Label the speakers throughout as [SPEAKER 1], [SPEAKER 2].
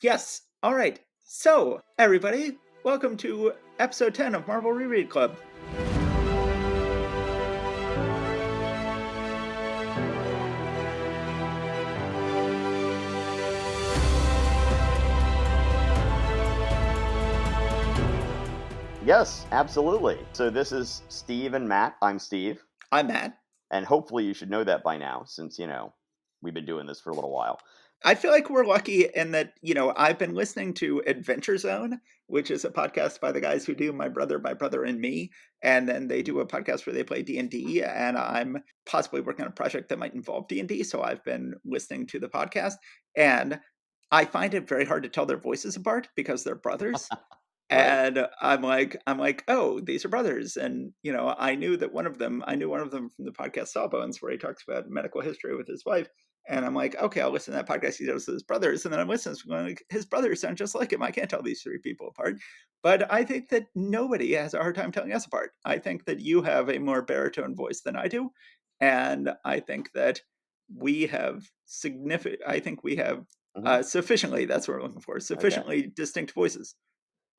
[SPEAKER 1] Yes. All right. So, everybody, welcome to episode 10 of Marvel Reread Club.
[SPEAKER 2] Yes, absolutely. So this is Steve and Matt. I'm Steve.
[SPEAKER 1] I'm Matt.
[SPEAKER 2] And hopefully you should know that by now since, we've been doing this for a little while.
[SPEAKER 1] I feel like we're lucky in that, I've been listening to Adventure Zone, which is a podcast by the guys who do My Brother, and Me. And then they do a podcast where they play D&D, and I'm possibly working on a project that might involve D&D. So I've been listening to the podcast, and I find it very hard to tell their voices apart because they're brothers.
[SPEAKER 2] Right.
[SPEAKER 1] And I'm like, oh, these are brothers. And, I knew one of them from the podcast Sawbones, where he talks about medical history with his wife. And I'm like, okay, I'll listen to that podcast he does with his brothers. And then I'm listening to going, like, his brothers sound just like him. I can't tell these three people apart. But I think that nobody has a hard time telling us apart. I think that you have a more baritone voice than I do. And I think that we have sufficiently, that's what we're looking for, sufficiently distinct voices.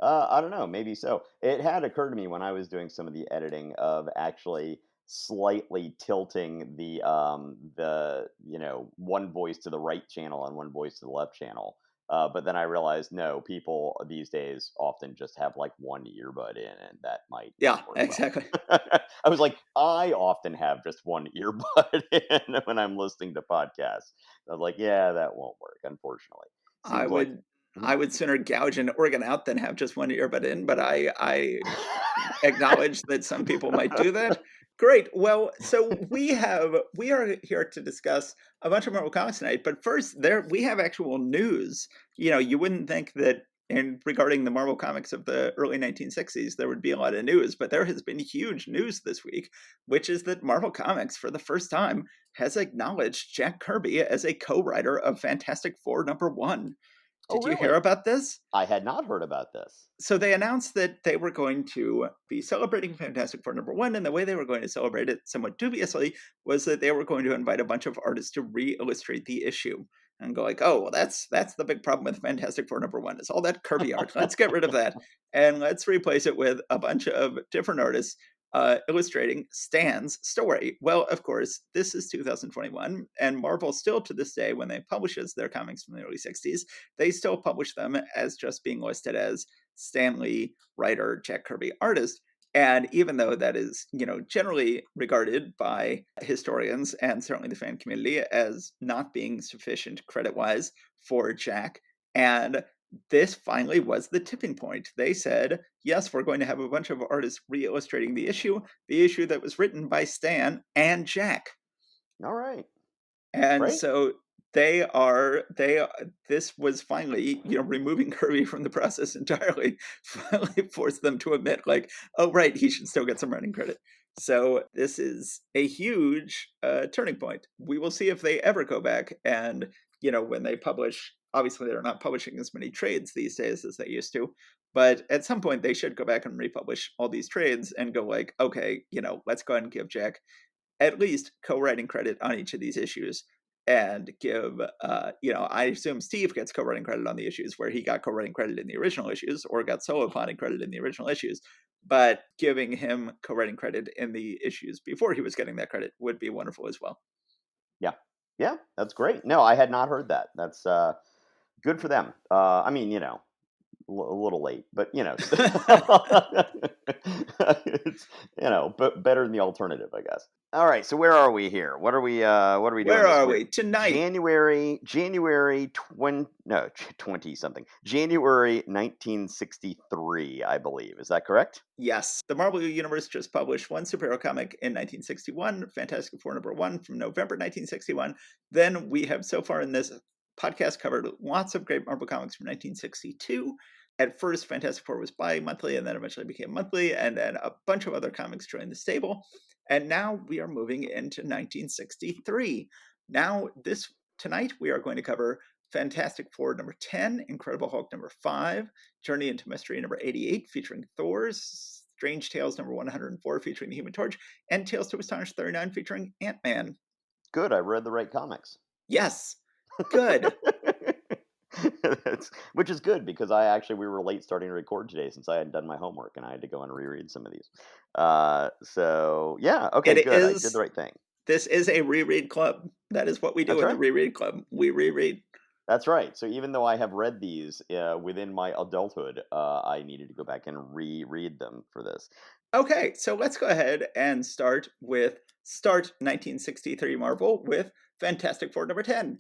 [SPEAKER 2] I don't know, maybe so. It had occurred to me when I was doing some of the editing of actually slightly tilting one voice to the right channel and one voice to the left channel. But then I realized, no, people these days often just have like one earbud in, and that might
[SPEAKER 1] Yeah,
[SPEAKER 2] work
[SPEAKER 1] exactly.
[SPEAKER 2] well. I was like, I often have just one earbud in when I'm listening to podcasts. I was like, yeah, that won't work, unfortunately.
[SPEAKER 1] I
[SPEAKER 2] Seems like.
[SPEAKER 1] would sooner gouge an organ out than have just one earbud in, but I acknowledge that some people might do that. Great. Well, so we are here to discuss a bunch of Marvel comics tonight, but first we have actual news. You wouldn't think that regarding the Marvel comics of the early 1960s there would be a lot of news, but there has been huge news this week, which is that Marvel Comics for the first time has acknowledged Jack Kirby as a co-writer of Fantastic Four #1.
[SPEAKER 2] Oh,
[SPEAKER 1] Did you hear
[SPEAKER 2] really?
[SPEAKER 1] about this?
[SPEAKER 2] I had not heard about this.
[SPEAKER 1] So they announced that they were going to be celebrating Fantastic Four #1, and the way they were going to celebrate it, somewhat dubiously, was that they were going to invite a bunch of artists to re-illustrate the issue and go like, oh, well, that's the big problem with Fantastic Four #1 is all that Kirby art. Let's get rid of that, and let's replace it with a bunch of different artists illustrating Stan's story. Well, of course, this is 2021, and Marvel still to this day, when they publishes their comics from the early 60s, they still publish them as just being listed as Stan Lee, writer, Jack Kirby, artist. And even though that is, generally regarded by historians and certainly the fan community as not being sufficient credit-wise for Jack, and this finally was the tipping point. They said, yes, we're going to have a bunch of artists re-illustrating the issue that was written by Stan and Jack.
[SPEAKER 2] All right.
[SPEAKER 1] And
[SPEAKER 2] Great.
[SPEAKER 1] so this was finally, removing Kirby from the process entirely, finally forced them to admit, like, oh, right, he should still get some writing credit. So this is a huge turning point. We will see if they ever go back and, when they publish, obviously they're not publishing as many trades these days as they used to, but at some point they should go back and republish all these trades and go like, okay, let's go ahead and give Jack at least co-writing credit on each of these issues, and give, I assume Steve gets co-writing credit on the issues where he got co-writing credit in the original issues or got solo plotting credit in the original issues, but giving him co-writing credit in the issues before he was getting that credit would be wonderful as well.
[SPEAKER 2] Yeah. Yeah, that's great. No, I had not heard that. That's good for them. I mean, a little late, but it's but better than the alternative, I guess. All right, so where are we here? What are we doing
[SPEAKER 1] Where
[SPEAKER 2] this
[SPEAKER 1] are
[SPEAKER 2] week?
[SPEAKER 1] we tonight?
[SPEAKER 2] January 20 something. January 1963, I believe. Is that correct?
[SPEAKER 1] Yes. The Marvel Universe just published one superhero comic in 1961, Fantastic Four #1 from November 1961. Then we have so far in this podcast covered lots of great Marvel comics from 1962. At first, Fantastic Four was bi-monthly and then eventually became monthly, and then a bunch of other comics joined the stable. And now we are moving into 1963. Now, tonight we are going to cover Fantastic Four #10, Incredible Hulk #5, Journey into Mystery #88, featuring Thor, Strange Tales #104, featuring the Human Torch, and Tales to Astonish 39, featuring Ant-Man.
[SPEAKER 2] Good, I read the right comics.
[SPEAKER 1] Yes, good.
[SPEAKER 2] Which is good because we were late starting to record today since I hadn't done my homework and I had to go and reread some of these. So yeah, okay,
[SPEAKER 1] It
[SPEAKER 2] good. I did the
[SPEAKER 1] is
[SPEAKER 2] right thing.
[SPEAKER 1] This is a reread club. That is what we do
[SPEAKER 2] That's
[SPEAKER 1] in the
[SPEAKER 2] right.
[SPEAKER 1] reread club. We reread.
[SPEAKER 2] That's right. So even though I have read these within my adulthood, I needed to go back and reread them for this.
[SPEAKER 1] Okay, so let's go ahead and start 1963 Marvel with Fantastic Four number 10.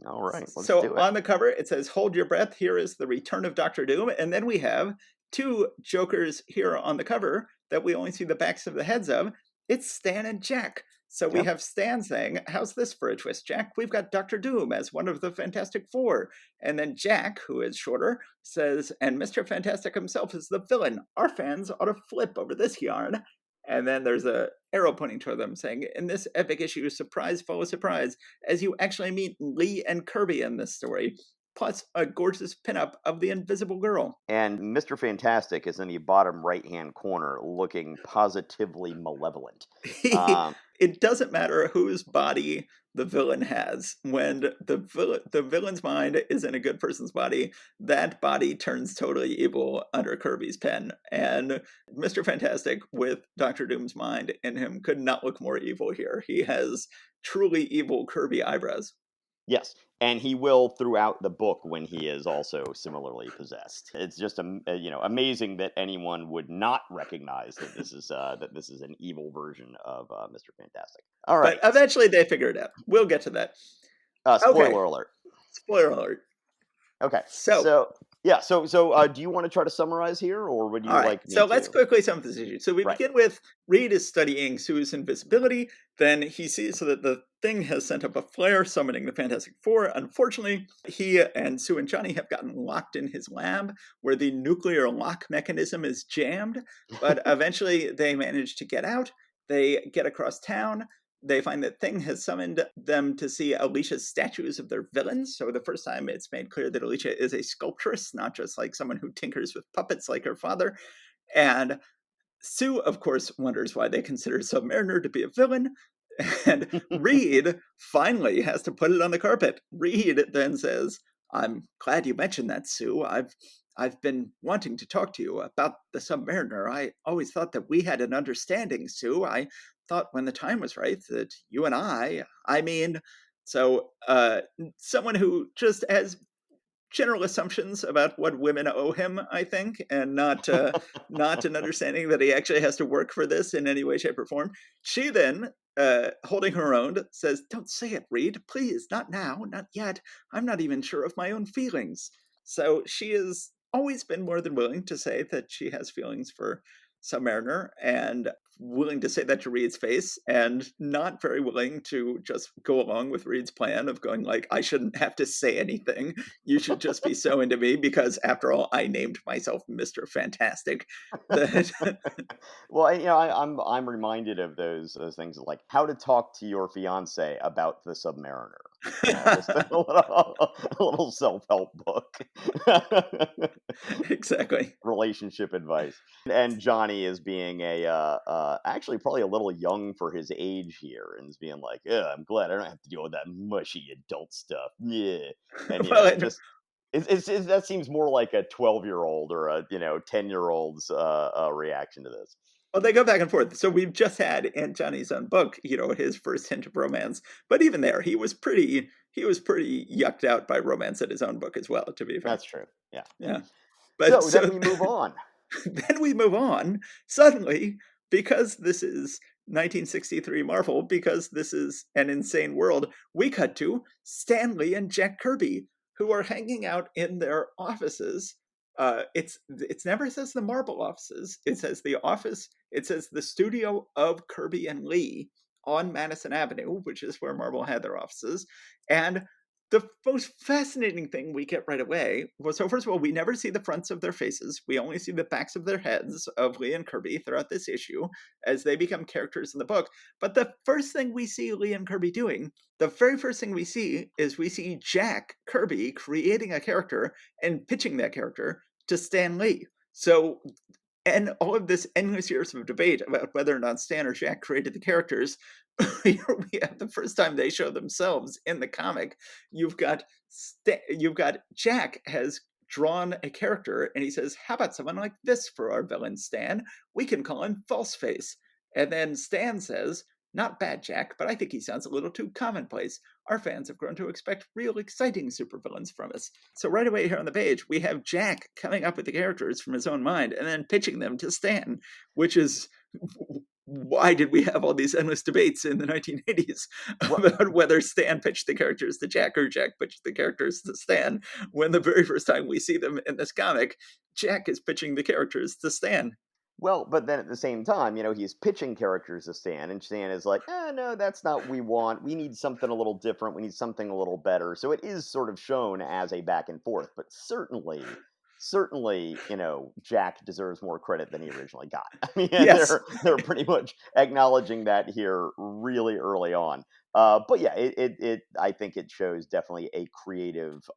[SPEAKER 2] All right, let's
[SPEAKER 1] So
[SPEAKER 2] do it.
[SPEAKER 1] on the cover, it says, "Hold your breath. Here is the return of Doctor Doom." And then we have two Jokers here on the cover that we only see the backs of the heads of. It's Stan and Jack. So we
[SPEAKER 2] Yeah.
[SPEAKER 1] have Stan saying, "How's this for a twist, Jack? We've got Doctor Doom as one of the Fantastic Four." And then Jack, who is shorter, says, "And Mr. Fantastic himself is the villain. Our fans ought to flip over this yarn." And then there's a arrow pointing toward them saying, "In this epic issue, surprise follows surprise, as you actually meet Lee and Kirby in this story, plus a gorgeous pinup of the Invisible Girl."
[SPEAKER 2] And Mr. Fantastic is in the bottom right-hand corner looking positively malevolent. Um,
[SPEAKER 1] It doesn't matter whose body the villain has. When the villain's mind is in a good person's body, that body turns totally evil under Kirby's pen. And Mr. Fantastic, with Doctor Doom's mind in him, could not look more evil here. He has truly evil Kirby eyebrows.
[SPEAKER 2] yes, and he will throughout the book when he is also similarly possessed. It's just amazing that anyone would not recognize that this is an evil version of Mr. Fantastic. All
[SPEAKER 1] But
[SPEAKER 2] right,
[SPEAKER 1] eventually they figure it out. We'll get to that. Okay,
[SPEAKER 2] spoiler alert.
[SPEAKER 1] spoiler alert.
[SPEAKER 2] Okay,
[SPEAKER 1] So,
[SPEAKER 2] do you want to try to summarize here, or would
[SPEAKER 1] all
[SPEAKER 2] you
[SPEAKER 1] right,
[SPEAKER 2] like me
[SPEAKER 1] so let's
[SPEAKER 2] to?
[SPEAKER 1] quickly sum up this issue. So we
[SPEAKER 2] Right.
[SPEAKER 1] begin with Reed is studying Sue's invisibility. Then he sees that the thing has sent up a flare summoning the Fantastic Four. Unfortunately, he and Sue and Johnny have gotten locked in his lab where the nuclear lock mechanism is jammed. But eventually they manage to get out. They get across town. They find that Thing has summoned them to see Alicia's statues of their villains. So the first time it's made clear that Alicia is a sculptress, not just like someone who tinkers with puppets like her father. And Sue, of course, wonders why they consider Submariner to be a villain. And Reed finally has to put it on the carpet. Reed then says, "I'm glad you mentioned that, Sue. I've been wanting to talk to you about the Submariner. I always thought that we had an understanding, Sue. I thought when the time was right that you and I mean, so someone who just has general assumptions about what women owe him, I think, and not an understanding that he actually has to work for this in any way, shape, or form. She then, holding her own, says, "Don't say it, Reed. Please, not now, not yet. I'm not even sure of my own feelings." So she has always been more than willing to say that she has feelings for Submariner, and willing to say that to Reed's face, and not very willing to just go along with Reed's plan of going like, "I shouldn't have to say anything. You should just be so into me because, after all, I named myself Mr. Fantastic." That
[SPEAKER 2] Well, I'm reminded of those things like how to talk to your fiance about the Submariner. Just a little self-help book.
[SPEAKER 1] exactly.
[SPEAKER 2] Relationship advice. And Johnny is being actually probably a little young for his age here, and is being like, "Yeah, I'm glad I don't have to deal with that mushy adult stuff." Yeah, and
[SPEAKER 1] Well,
[SPEAKER 2] it just that seems more like a 12-year-old or a 10-year-old's reaction to this.
[SPEAKER 1] well, they go back and forth. So we've just had in Johnny's own book, his first hint of romance. But even there, he was pretty yucked out by romance in his own book as well. To be fair,
[SPEAKER 2] That's true. Yeah.
[SPEAKER 1] yeah. But
[SPEAKER 2] So then
[SPEAKER 1] so
[SPEAKER 2] we move on.
[SPEAKER 1] then we move on. Suddenly, because this is 1963 Marvel, because this is an insane world, we cut to Stanley and Jack Kirby, who are hanging out in their offices. It's never says the Marvel offices. It says the office. It says the studio of Kirby and Lee on Madison Avenue, which is where Marvel had their offices. And the most fascinating thing we get right away was, so first of all, we never see the fronts of their faces. We only see the backs of their heads of Lee and Kirby throughout this issue as they become characters in the book. But the first thing we see Lee and Kirby doing, the very first thing we see is we see Jack Kirby creating a character and pitching that character to Stan Lee. So, and all of this endless years of debate about whether or not Stan or Jack created the characters, Here we have the first time they show themselves in the comic. You've got Jack has drawn a character, and he says, "How about someone like this for our villain, Stan? We can call him Falseface." And then Stan says, "Not bad, Jack, but I think he sounds a little too commonplace. Our fans have grown to expect real exciting supervillains from us." So right away here on the page, we have Jack coming up with the characters from his own mind and then pitching them to Stan, which is why did we have all these endless debates in the 1980s
[SPEAKER 2] Well,
[SPEAKER 1] about whether Stan pitched the characters to Jack or Jack pitched the characters to Stan, when the very first time we see them in this comic, Jack is pitching the characters to Stan.
[SPEAKER 2] well, but then at the same time, he's pitching characters to Stan, and Stan is like, no, that's not what we want. We need something a little different. We need something a little better." So it is sort of shown as a back and forth, but certainly, Jack deserves more credit than he originally got. I mean,
[SPEAKER 1] Yes.
[SPEAKER 2] they're pretty much acknowledging that here really early on. But yeah, I think it shows definitely a creative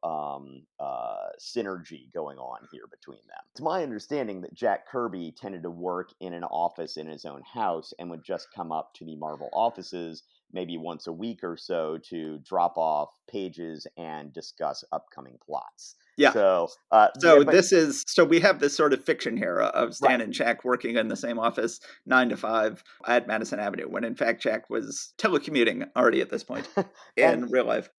[SPEAKER 2] synergy going on here between them. It's my understanding that Jack Kirby tended to work in an office in his own house and would just come up to the Marvel offices maybe once a week or so to drop off pages and discuss upcoming plots.
[SPEAKER 1] Yeah.
[SPEAKER 2] So, yeah,
[SPEAKER 1] So
[SPEAKER 2] but
[SPEAKER 1] we have this sort of fiction here of
[SPEAKER 2] right.
[SPEAKER 1] Stan and Jack working in the same office 9 to 5 at Madison Avenue, when in fact Jack was telecommuting already at this point
[SPEAKER 2] and
[SPEAKER 1] in real life.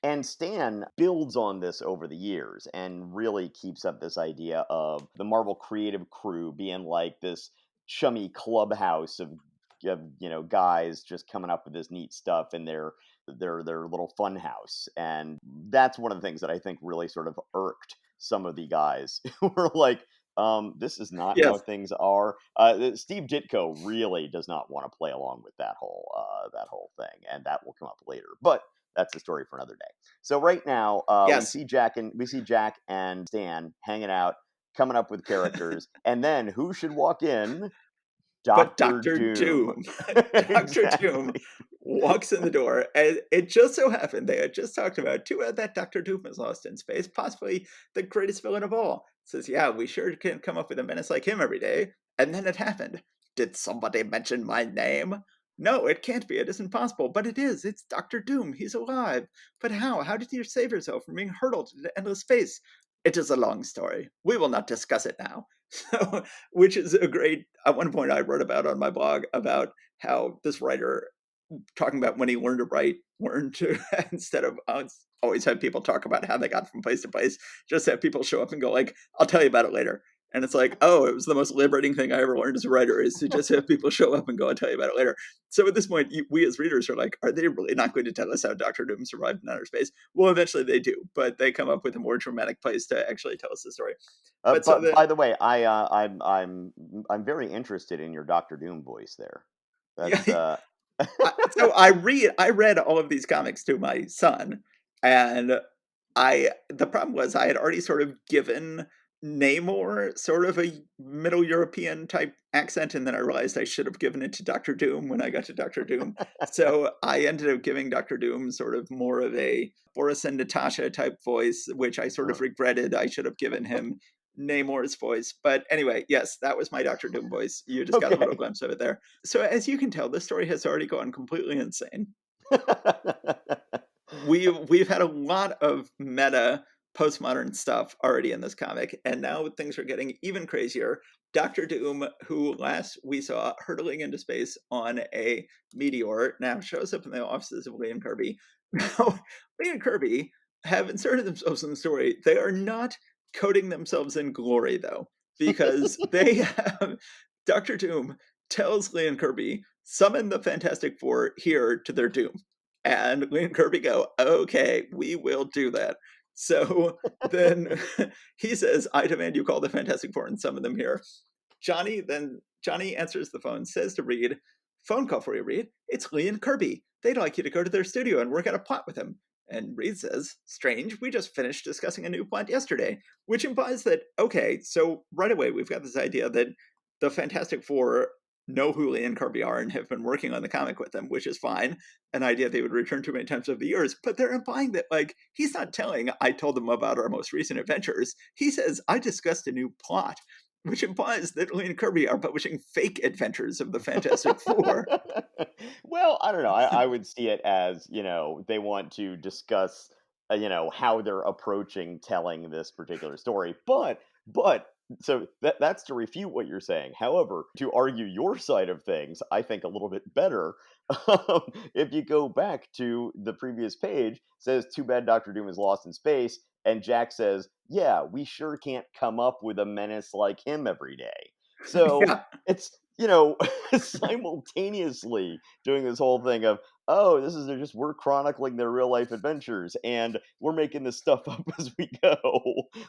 [SPEAKER 2] And Stan builds on this over the years and really keeps up this idea of the Marvel creative crew being like this chummy clubhouse of guys just coming up with this neat stuff in their little fun house. And that's one of the things that I think really sort of irked some of the guys who were like, this is not how
[SPEAKER 1] Yes.
[SPEAKER 2] things are. Steve Ditko really does not want to play along with that whole thing, and that will come up later. But that's a story for another day. So right now, we
[SPEAKER 1] Yes.
[SPEAKER 2] see Jack and Stan hanging out, coming up with characters, and then who should walk in?
[SPEAKER 1] But
[SPEAKER 2] Doctor
[SPEAKER 1] Doctor
[SPEAKER 2] Doom.
[SPEAKER 1] Doom, Doctor Doom
[SPEAKER 2] Exactly.
[SPEAKER 1] walks in the door, and it just so happened they had just talked about too that Doctor Doom is lost in space, possibly the greatest villain of all. Says, "Yeah, we sure can come up with a menace like him every day." And then it happened. "Did somebody mention my name?" "No, it can't be. It isn't possible." "But it is. It's Doctor Doom. He's alive." "But how? How did you save yourself from being hurled into endless space?" "It is a long story. We will not discuss it now." So, which is a great, at one point I wrote about on my blog about how this writer, talking about when he learned to write, learned to instead of always have people talk about how they got from place to place, just have people show up and go like, "I'll tell you about it later." And it's like, oh, it was the most liberating thing I ever learned as a writer, is to just have people show up and go, "I'll tell you about it later." So at this point, we as readers are like, are they really not going to tell us how Doctor Doom survived in outer space? Well, eventually they do, but they come up with a more dramatic place to actually tell us the story. But so
[SPEAKER 2] But
[SPEAKER 1] then,
[SPEAKER 2] by the way, I'm very interested in your Doctor Doom voice there.
[SPEAKER 1] yeah,
[SPEAKER 2] That's
[SPEAKER 1] so I read all of these comics to my son, and the problem was I had already sort of given Namor sort of a Middle European type accent, and then I realized I should have given it to Doctor Doom when I got to Doctor Doom. So I ended up giving Doctor Doom sort of more of a Boris and Natasha type voice, which I sort of regretted. I should have given him Namor's voice. But anyway, yes, that was my Doctor Doom voice. You just got a little
[SPEAKER 2] okay.
[SPEAKER 1] glimpse of it there. So as you can tell, this story has already gone completely insane. We've had a lot of meta postmodern stuff already in this comic, and now things are getting even crazier. Doctor Doom, who last we saw hurtling into space on a meteor, now shows up in the offices of Lee and Kirby. Now, Lee and Kirby have inserted themselves in the story. They are not coating themselves in glory, though, because they have Doctor Doom tells Lee and Kirby, "Summon the Fantastic Four here to their doom." And Lee and Kirby go, "Okay, we will do that." So then he says, "I demand you call the Fantastic Four and summon them here." Johnny answers the phone, says to Reed, "Phone call for you, Reed. It's Lee and Kirby. They'd like you to go to their studio and work out a plot with them." And Reed says, "Strange, we just finished discussing a new plot yesterday," which implies that, okay, so right away we've got this idea that the Fantastic Four know who Lee and Kirby are and have been working on the comic with them, which is fine, an idea they would return to many times over the years, but they're implying that, like, he's not telling, "I told them about our most recent adventures." He says, "I discussed a new plot." which implies that Lee and Kirby are publishing fake adventures of the Fantastic Four.
[SPEAKER 2] Well, I don't know. I would see it as, they want to discuss, how they're approaching telling this particular story. But so that's to refute what you're saying. However, to argue your side of things, I think a little bit better. If you go back to the previous page, says too bad Doctor Doom is lost in space, and Jack says, "Yeah, we sure can't come up with a menace like him every day." So
[SPEAKER 1] Yeah.
[SPEAKER 2] it's simultaneously doing this whole thing of, oh, this is they're just we're chronicling their real life adventures and we're making this stuff up as we go,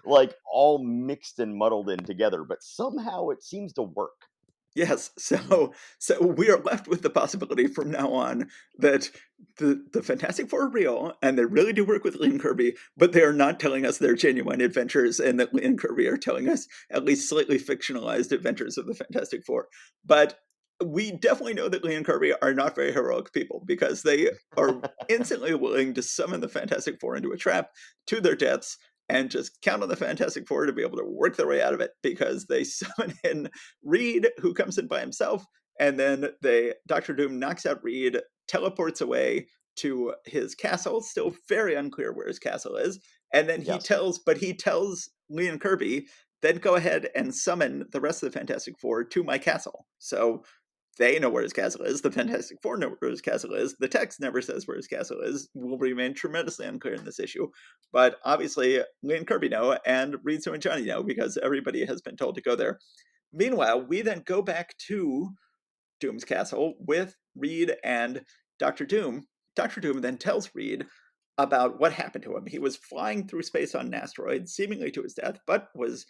[SPEAKER 2] like all mixed and muddled in together, but somehow it seems to work.
[SPEAKER 1] Yes. So we are left with the possibility from now on that the Fantastic Four are real and they really do work with Lee and Kirby, but they are not telling us their genuine adventures, and that Lee and Kirby are telling us at least slightly fictionalized adventures of the Fantastic Four. But we definitely know that Lee and Kirby are not very heroic people because they are instantly willing to summon the Fantastic Four into a trap to their deaths and just count on the Fantastic Four to be able to work their way out of it because they summon in Reed, who comes in by himself, and then Doctor Doom knocks out Reed, teleports away to his castle. Still very unclear where his castle is, and then
[SPEAKER 2] Yes.
[SPEAKER 1] he tells Lee and Kirby, then go ahead and summon the rest of the Fantastic Four to my castle. So they know where his castle is. The Fantastic Four know where his castle is. The text never says where his castle is. Will remain tremendously unclear in this issue. But obviously, Lee and Kirby know, and Reed, Sue, and Johnny know because everybody has been told to go there. Meanwhile, we then go back to Doom's castle with Reed and Doctor Doom. Doctor Doom then tells Reed about what happened to him. He was flying through space on an asteroid, seemingly to his death, but was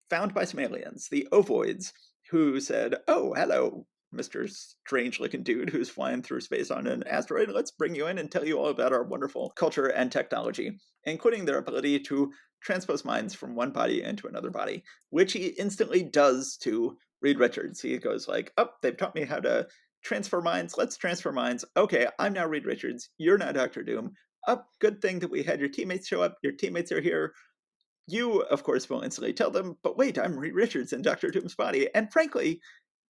[SPEAKER 1] found by some aliens, the Ovoids, who said, "Oh, hello, Mr. Strange looking dude who's flying through space on an asteroid. Let's bring you in and tell you all about our wonderful culture and technology, including their ability to transpose minds from one body into another body," which he instantly does to Reed Richards. He goes like, "Oh, they've taught me how to transfer minds. Let's transfer minds. Okay, I'm now Reed Richards. You're now Doctor Doom. Oh, good thing that we had your teammates show up. Your teammates are here. You, of course, will instantly tell them, but wait, I'm Reed Richards in Doctor Doom's body." And frankly,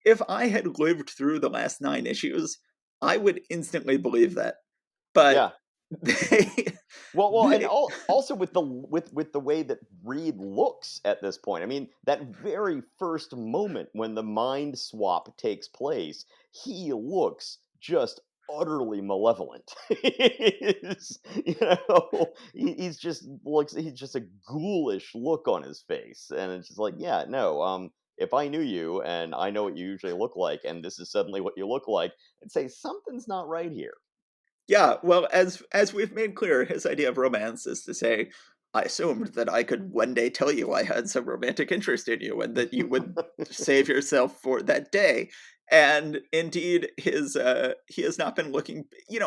[SPEAKER 1] if I had lived through the last 9 issues, I would instantly believe that. But
[SPEAKER 2] Yeah.
[SPEAKER 1] they,
[SPEAKER 2] Well, and
[SPEAKER 1] they
[SPEAKER 2] also with the way that Reed looks at this point. I mean, that very first moment when the mind swap takes place, he looks just utterly malevolent. He's just a ghoulish look on his face, and it's just like, yeah, no, if I knew you and I know what you usually look like, and this is suddenly what you look like, I'd say something's not right here.
[SPEAKER 1] Yeah, well, as we've made clear, his idea of romance is to say, I assumed that I could one day tell you I had some romantic interest in you and that you would save yourself for that day. And indeed, he has not been looking.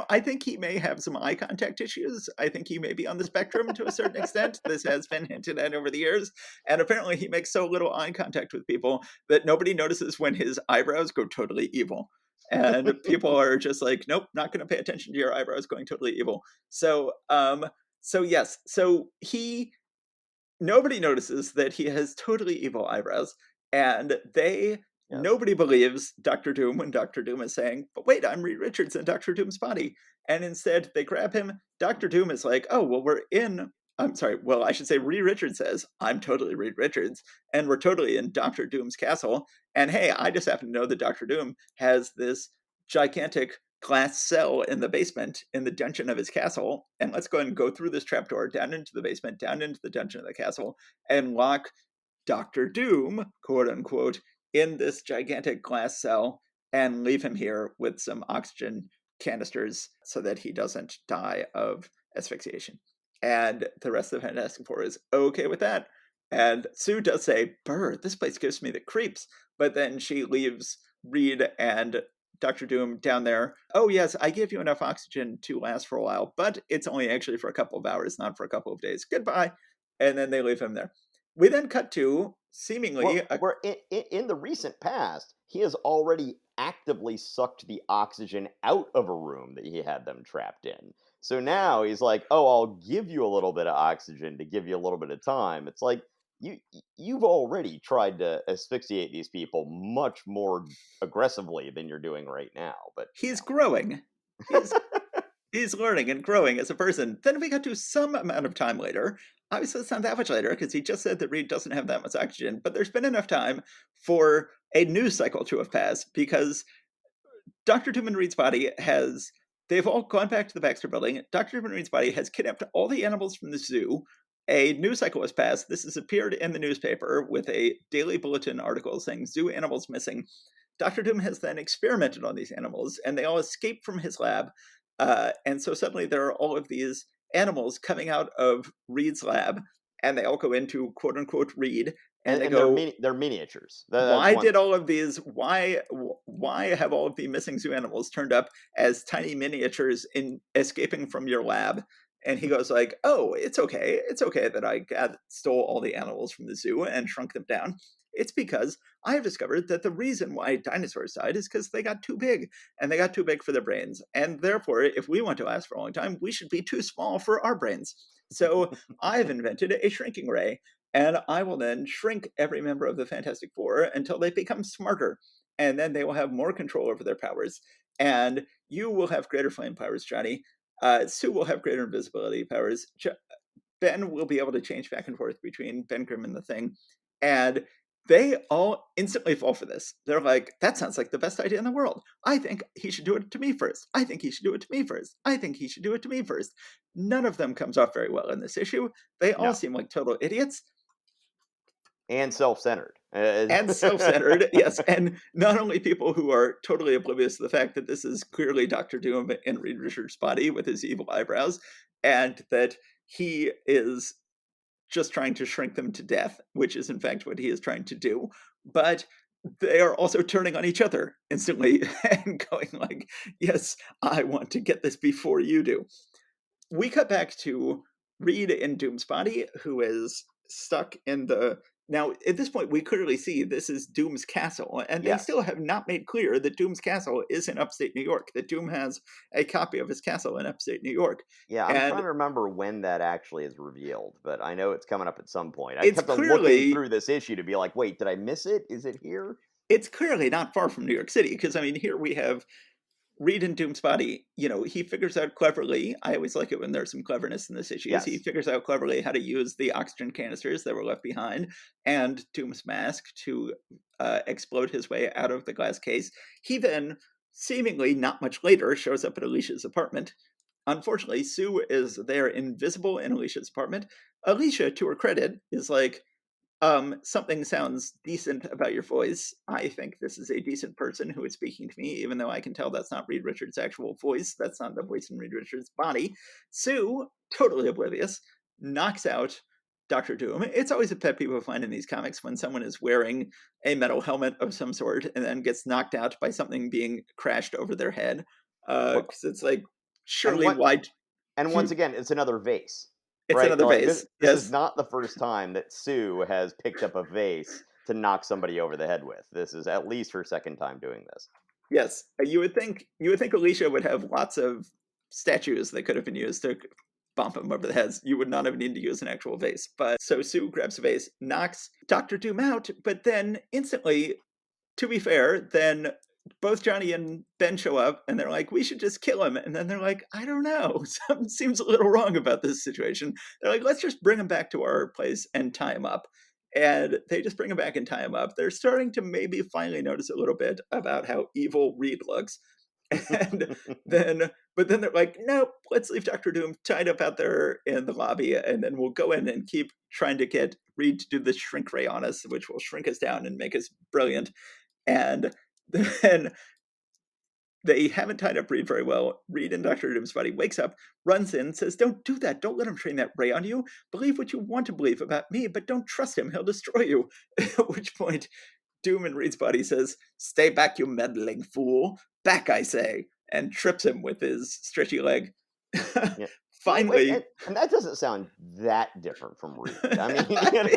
[SPEAKER 1] I think he may have some eye contact issues. I think he may be on the spectrum to a certain extent. This has been hinted at over the years. And apparently, he makes so little eye contact with people that nobody notices when his eyebrows go totally evil, and people are just like, nope, not going to pay attention to your eyebrows going totally evil. So yes, so he nobody notices that he has totally evil eyebrows, and
[SPEAKER 2] Yes.
[SPEAKER 1] nobody believes Doctor Doom when Doctor Doom is saying, "But wait, I'm Reed Richards in Doctor Doom's body," and instead they grab him. Doctor Doom is like, "Oh well, we're in." I'm sorry. Well, I should say Reed Richards says, "I'm totally Reed Richards, and we're totally in Doctor Doom's castle." And hey, I just happen to know that Doctor Doom has this gigantic glass cell in the basement in the dungeon of his castle, and let's go ahead and go through this trapdoor down into the basement, down into the dungeon of the castle, and lock Doctor Doom, quote unquote, in this gigantic glass cell and leave him here with some oxygen canisters so that he doesn't die of asphyxiation. And the rest of the Fantastic Four is okay with that. And Sue does say, "Brr, this place gives me the creeps." But then she leaves Reed and Doctor Doom down there. "Oh, yes, I give you enough oxygen to last for a while, but it's only actually for a couple of hours, not for a couple of days. Goodbye." And then they leave him there. We then cut to seemingly a
[SPEAKER 2] Where in the recent past, he has already actively sucked the oxygen out of a room that he had them trapped in. So now he's like, "Oh, I'll give you a little bit of oxygen to give you a little bit of time." It's like, you've already tried to asphyxiate these people much more aggressively than you're doing right now, but
[SPEAKER 1] He's growing. He's he's learning and growing as a person. Then we got to some amount of time later. Obviously, it's not that much later because he just said that Reed doesn't have that much oxygen, but there's been enough time for a news cycle to have passed because Dr. Doom and Reed's body has they've all gone back to the Baxter building. Dr. Doom and Reed's body has kidnapped all the animals from the zoo. A news cycle has passed. This has appeared in the newspaper with a daily bulletin article saying zoo animals missing. Dr. Doom has then experimented on these animals, and they all escape from his lab. And so suddenly there are all of these animals coming out of Reed's lab, and they all go into quote unquote Reed, and they
[SPEAKER 2] and they're
[SPEAKER 1] go,
[SPEAKER 2] they're miniatures. That's
[SPEAKER 1] why
[SPEAKER 2] one
[SPEAKER 1] did
[SPEAKER 2] thing.
[SPEAKER 1] all of these why have all of the missing zoo animals turned up as tiny miniatures in escaping from your lab? And he goes like, oh, it's okay that stole all the animals from the zoo and shrunk them down. It's because I have discovered that the reason why dinosaurs died is because they got too big, and they got too big for their brains, and therefore if we want to last for a long time we should be too small for our brains. So I've invented a shrinking ray, and I will then shrink every member of the Fantastic Four until they become smarter. And then they will have more control over their powers. And you will have greater flame powers, Johnny. Sue will have greater invisibility powers. Ben will be able to change back and forth between Ben Grimm and the Thing. And they all instantly fall for this. They're like, that sounds like the best idea in the world. I think he should do it to me first. I think he should do it to me first. I think he should do it to me first. None of them comes off very well in this issue. They all
[SPEAKER 2] No,
[SPEAKER 1] seem like total idiots
[SPEAKER 2] and self-centered.
[SPEAKER 1] and self-centered. Yes, and not only people who are totally oblivious to the fact that this is clearly Dr. Doom in Reed Richards' body with his evil eyebrows, and that he is just trying to shrink them to death, which is in fact what he is trying to do. But they are also turning on each other instantly and going like, yes, I want to get this before you do. We cut back to Reed in Doom's body, who is stuck in the. Now, at this point, we clearly see this is Doom's castle, and they still
[SPEAKER 2] Yes.
[SPEAKER 1] have not made clear that Doom's castle is in upstate New York, that Doom has a copy of his castle in upstate New York.
[SPEAKER 2] Yeah, I'm trying
[SPEAKER 1] And
[SPEAKER 2] to remember when that actually is revealed, but I know it's coming up at some point. I
[SPEAKER 1] it's
[SPEAKER 2] kept on looking
[SPEAKER 1] clearly
[SPEAKER 2] through this issue to be like, "Wait, did I miss it? Is it here?"
[SPEAKER 1] it's clearly not far from New York City, because I mean, here we have Reed and Doom's body, he figures out cleverly. I always like it when there's some cleverness in this issue. He
[SPEAKER 2] Yes.
[SPEAKER 1] figures out cleverly how to use the oxygen canisters that were left behind and Doom's mask to explode his way out of the glass case. He then, seemingly not much later, shows up at Alicia's apartment. Unfortunately, Sue is there invisible in Alicia's apartment. Alicia, to her credit, is like, something sounds decent about your voice. I think this is a decent person who is speaking to me, even though I can tell that's not Reed Richards' actual voice. That's not the voice in Reed Richards' body. Sue, totally oblivious, knocks out Doctor Doom. It's always a pet peeve of mine in these comics when someone is wearing a metal helmet of some sort and then gets knocked out by something being crashed over their head.
[SPEAKER 2] Well,
[SPEAKER 1] Because it's like,
[SPEAKER 2] and
[SPEAKER 1] surely
[SPEAKER 2] what
[SPEAKER 1] why.
[SPEAKER 2] and once again, it's another vase,
[SPEAKER 1] It's
[SPEAKER 2] right?
[SPEAKER 1] another
[SPEAKER 2] Like
[SPEAKER 1] vase.
[SPEAKER 2] this is
[SPEAKER 1] Yes.
[SPEAKER 2] not the first time that Sue has picked up a vase to knock somebody over the head with. This is at least her second time doing this.
[SPEAKER 1] Yes, you would think Alicia would have lots of statues that could have been used to bump him over the heads. You would not have needed to use an actual vase. But so Sue grabs a vase, knocks Doctor Doom out, but then instantly, to be fair, then both Johnny and Ben show up and they're like, we should just kill him. And then they're like, I don't know. Something seems a little wrong about this situation. They're like, let's just bring him back to our place and tie him up. And they just bring him back and tie him up. They're starting to maybe finally notice a little bit about how evil Reed looks. And but then they're like, nope, let's leave Doctor Doom tied up out there in the lobby, and then we'll go in and keep trying to get Reed to do the shrink ray on us, which will shrink us down and make us brilliant. And then they haven't tied up Reed very well. Reed in Dr. Doom's body wakes up, runs in, says, don't do that. Don't let him train that ray on you. Believe what you want to believe about me, but don't trust him. He'll destroy you. At which point, Doom in Reed's body says, stay back, you meddling fool. Back, I say, and trips him with his stretchy leg.
[SPEAKER 2] Yeah. Well, wait,
[SPEAKER 1] finally,
[SPEAKER 2] and that doesn't sound that different from Reed. I mean,
[SPEAKER 1] I mean,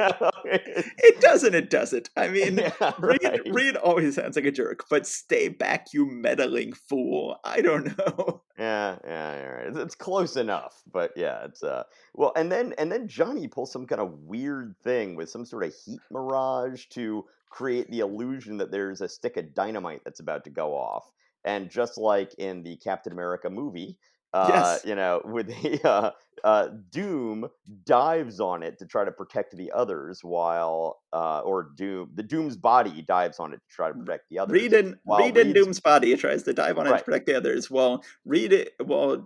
[SPEAKER 2] it's
[SPEAKER 1] it doesn't, it doesn't. I mean,
[SPEAKER 2] yeah,
[SPEAKER 1] Reed
[SPEAKER 2] right.
[SPEAKER 1] Reed always sounds like a jerk, but stay back, you meddling fool. I don't know.
[SPEAKER 2] Yeah, you're right. It's close enough, but yeah, it's well, and then Johnny pulls some kind of weird thing with some sort of heat mirage to create the illusion that there's a stick of dynamite that's about to go off. And just like in the Captain America movie,
[SPEAKER 1] Yes.
[SPEAKER 2] with the Doom dives on it to try to protect the others, while or the Doom's body dives on it to try to protect the others, while
[SPEAKER 1] Reed and
[SPEAKER 2] Reed's
[SPEAKER 1] Doom's body tries to dive on it to
[SPEAKER 2] right.
[SPEAKER 1] protect the others, while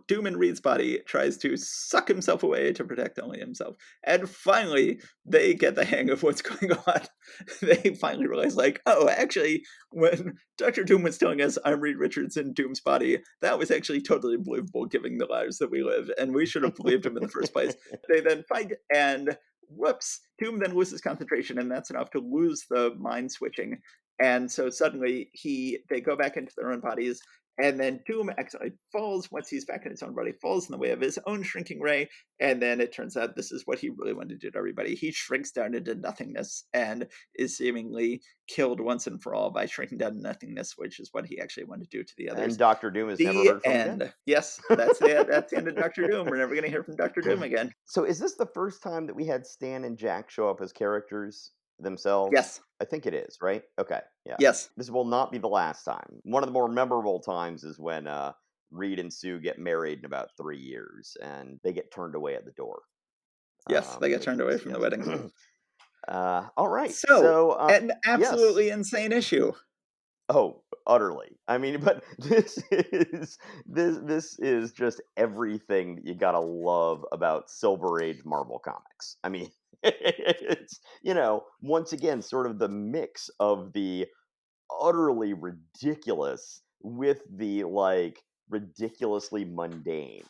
[SPEAKER 1] Doom and Reed's body tries to suck himself away to protect only himself. And finally, they get the hang of what's going on. They finally realize, like, oh, actually, when Doctor Doom was telling us I'm Reed Richards in Doom's body, that was actually totally believable, given the lives that we live, and we should have believed him in the first place. They then fight, and whoops, Doom then loses concentration, and that's enough to lose the mind switching, and so suddenly they go back into their own bodies, and then Doom accidentally falls once he's back in his own body, falls in the way of his own shrinking ray, and then it turns out this is what he really wanted to do to everybody. He shrinks down into nothingness and is seemingly killed once and for all by shrinking down to nothingness, which is what he actually wanted to do to the
[SPEAKER 2] And
[SPEAKER 1] others.
[SPEAKER 2] Doctor Doom is never
[SPEAKER 1] The
[SPEAKER 2] heard from again.
[SPEAKER 1] end. Yes, that's the end of Doctor Doom. We're never going to hear from Doctor Doom again.
[SPEAKER 2] So is this the first time that we had Stan and Jack show up as characters themselves?
[SPEAKER 1] Yes,
[SPEAKER 2] I think it is, right? Okay, yeah.
[SPEAKER 1] yes,
[SPEAKER 2] This will not be the last time. One of the more memorable times is when Reed and Sue get married in about 3 years, and they get turned away at the door.
[SPEAKER 1] yes. They get
[SPEAKER 2] Which
[SPEAKER 1] turned away
[SPEAKER 2] is
[SPEAKER 1] from the
[SPEAKER 2] yes.
[SPEAKER 1] wedding.
[SPEAKER 2] All right.
[SPEAKER 1] So,
[SPEAKER 2] So
[SPEAKER 1] an
[SPEAKER 2] yes.
[SPEAKER 1] absolutely insane issue.
[SPEAKER 2] Oh, utterly. I mean, but this is just everything that you gotta love about Silver Age Marvel comics. I mean, it's once again sort of the mix of the utterly ridiculous with the like ridiculously mundane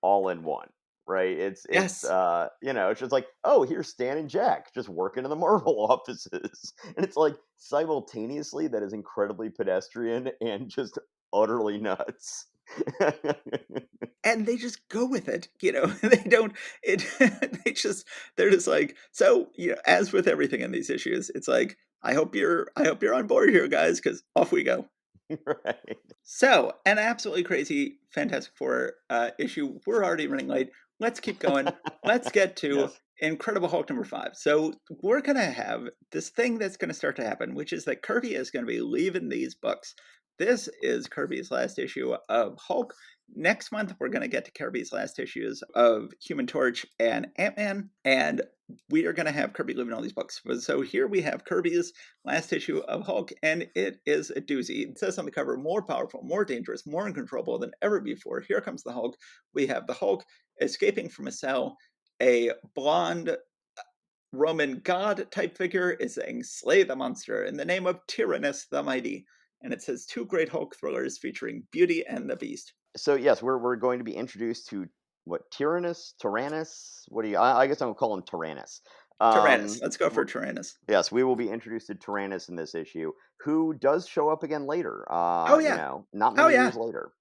[SPEAKER 2] all in one, right?
[SPEAKER 1] Yes.
[SPEAKER 2] It's just like, oh, here's Stan and Jack just working in the Marvel offices, and it's like simultaneously that is incredibly pedestrian and just utterly nuts.
[SPEAKER 1] And they just go with it, they don't it they're just like, so, as with everything in these issues, it's like, I hope you're on board here, guys, because off we go.
[SPEAKER 2] Right?
[SPEAKER 1] So, an absolutely crazy Fantastic Four issue. We're already running late. Let's keep going. Let's get to
[SPEAKER 2] Yes.
[SPEAKER 1] Incredible Hulk #5. So, we're going to have this thing that's going to start to happen, which is that Kirby is going to be leaving these books. This is Kirby's last issue of Hulk. Next month, we're going to get to Kirby's last issues of Human Torch and Ant-Man, and we are going to have Kirby leaving all these books. So here we have Kirby's last issue of Hulk, and it is a doozy. It says on the cover, more powerful, more dangerous, more uncontrollable than ever before. Here comes the Hulk. We have the Hulk escaping from a cell. A blonde Roman god type figure is saying, slay the monster in the name of Tyrannus the Mighty. And it says two great Hulk thrillers featuring Beauty and the Beast.
[SPEAKER 2] So yes, we're going to be introduced to what Tyrannus. What do you? I guess I'm gonna call him Tyrannus.
[SPEAKER 1] Tyrannus. Let's go
[SPEAKER 2] We're
[SPEAKER 1] for Tyrannus.
[SPEAKER 2] Yes, we will be introduced to Tyrannus in this issue, who does show up again later.
[SPEAKER 1] Oh, yeah.
[SPEAKER 2] Not
[SPEAKER 1] Oh,
[SPEAKER 2] many years
[SPEAKER 1] yeah.
[SPEAKER 2] later.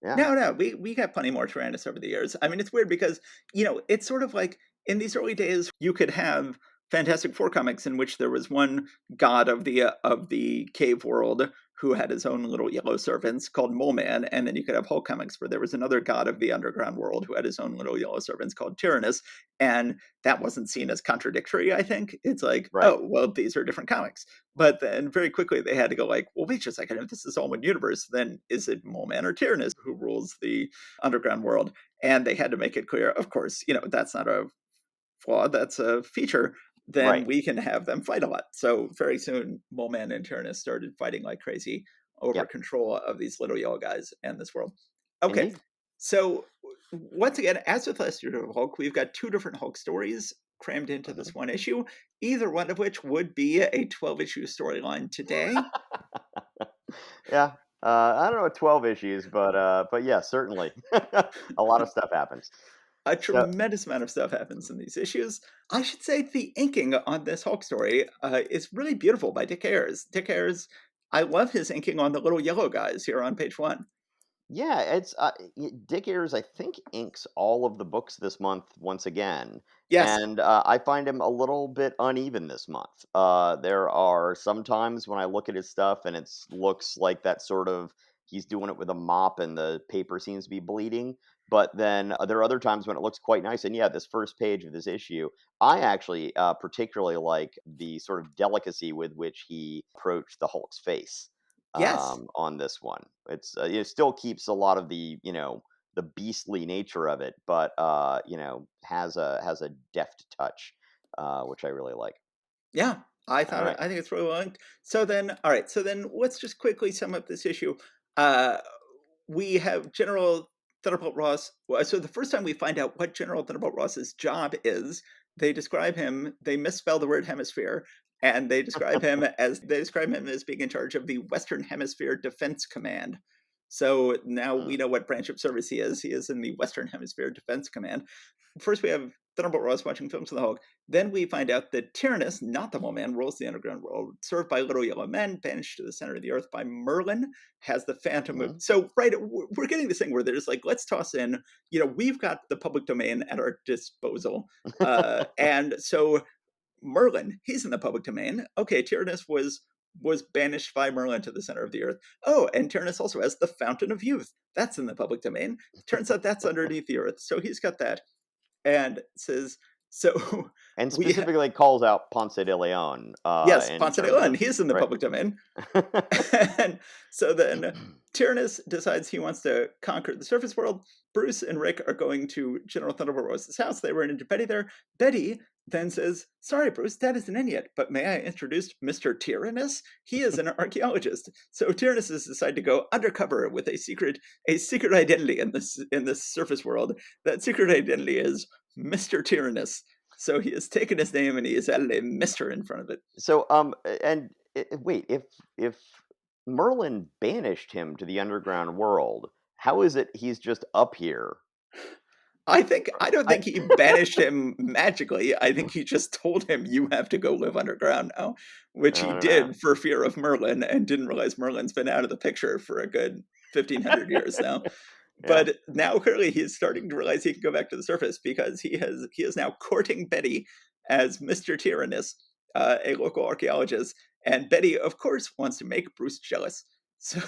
[SPEAKER 2] Yeah,
[SPEAKER 1] No, no, we got plenty more Tyrannus over the years. I mean, it's weird because, it's sort of like in these early days, you could have Fantastic Four comics in which there was one god of the cave world who had his own little yellow servants called Mole Man, and then you could have Hulk comics where there was another god of the underground world who had his own little yellow servants called Tyrannus, and that wasn't seen as contradictory. I think it's like,
[SPEAKER 2] right,
[SPEAKER 1] oh, well, these are different comics. But then very quickly they had to go like, well, wait just a second. If this is all one universe, then is it Mole Man or Tyrannus who rules the underground world? And they had to make it clear, of course, that's not a flaw, that's a feature. Then
[SPEAKER 2] right.
[SPEAKER 1] we can have them fight a lot. So very soon, Mole Man and Tyrannus started fighting like crazy over
[SPEAKER 2] Yep,
[SPEAKER 1] control of these little yellow guys and this world. Okay,
[SPEAKER 2] indeed.
[SPEAKER 1] so once again, as with last year of Hulk, we've got two different Hulk stories crammed into
[SPEAKER 2] Mhm.
[SPEAKER 1] this one issue, either one of which would be a 12-issue storyline today.
[SPEAKER 2] Yeah, I don't know what 12 issues, but yeah, certainly a lot of stuff happens.
[SPEAKER 1] A
[SPEAKER 2] So
[SPEAKER 1] tremendous amount of stuff happens in these issues. I should say the inking on this Hulk story is really beautiful by Dick Ayers. Dick Ayers, I love his inking on the little yellow guys here on page one.
[SPEAKER 2] Yeah, it's Dick Ayers. I think inks all of the books this month once again,
[SPEAKER 1] Yes.
[SPEAKER 2] and I find him a little bit uneven this month. There are some times when I look at his stuff and it looks like that sort of he's doing it with a mop and the paper seems to be bleeding. But then there are other times when it looks quite nice. And yeah, this first page of this issue, I actually particularly like the sort of delicacy with which he approached the Hulk's face
[SPEAKER 1] Yes.
[SPEAKER 2] on this one. It still keeps a lot of the the beastly nature of it, but has a deft touch, which I really like.
[SPEAKER 1] Yeah.
[SPEAKER 2] All right.
[SPEAKER 1] I think it's really well linked. So then, all right. So then, let's just quickly sum up this issue. Uh, we have General Thunderbolt Ross. So the first time we find out what General Thunderbolt Ross's job is, they describe him. They misspell the word hemisphere, and they describe him as being in charge of the Western Hemisphere Defense Command. So now we
[SPEAKER 2] Mm,
[SPEAKER 1] know what branch of service he is. He is in the Western Hemisphere Defense Command. First, we have Thunderbolt Ross watching films of the Hulk. Then we find out that Tyrannus, not the Mole Man, rules the underground world, served by little yellow men, banished to the center of the earth by Merlin, has the Phantom of.
[SPEAKER 2] mhm.
[SPEAKER 1] So, right, we're getting this thing where there's like, let's toss in, we've got the public domain at our disposal. And so Merlin, he's in the public domain. Okay, Tyrannus was banished by Merlin to the center of the earth. Oh, and Tyrannus also has the Fountain of Youth. That's in the public domain. Turns out that's underneath the earth. So he's got that and says, so
[SPEAKER 2] And
[SPEAKER 1] we
[SPEAKER 2] specifically calls out Ponce de Leon
[SPEAKER 1] yes,
[SPEAKER 2] in
[SPEAKER 1] Ponce de
[SPEAKER 2] terms
[SPEAKER 1] Leon,
[SPEAKER 2] of
[SPEAKER 1] he's in the
[SPEAKER 2] right.
[SPEAKER 1] public domain. And so then Tyrannus decides he wants to conquer the surface world. Bruce and Rick are going to General Thunderbolt Ross's house. They run into Betty there. Betty then says, sorry, Bruce, Dad isn't in yet, but may I introduce Mr. Tyrannus? He is an archaeologist. So Tyrannus has decided to go undercover with a secret identity in this surface world. That secret identity is Mr. Tyrannus. So he has taken his name and he has added a Mr. in front of it.
[SPEAKER 2] So and wait, if Merlin banished him to the underground world, how is it he's just up here?
[SPEAKER 1] I don't
[SPEAKER 2] I
[SPEAKER 1] think he banished him magically. I think he just told him you have to go live underground now, which
[SPEAKER 2] I
[SPEAKER 1] he
[SPEAKER 2] don't know.
[SPEAKER 1] did for fear of Merlin and didn't realize Merlin's been out of the picture for a good 1500 years now.
[SPEAKER 2] Yeah.
[SPEAKER 1] But now clearly he's starting to realize he can go back to the surface because he is now courting Betty as Mr. Tyrannus, a local archaeologist, and Betty, of course, wants to make Bruce jealous. So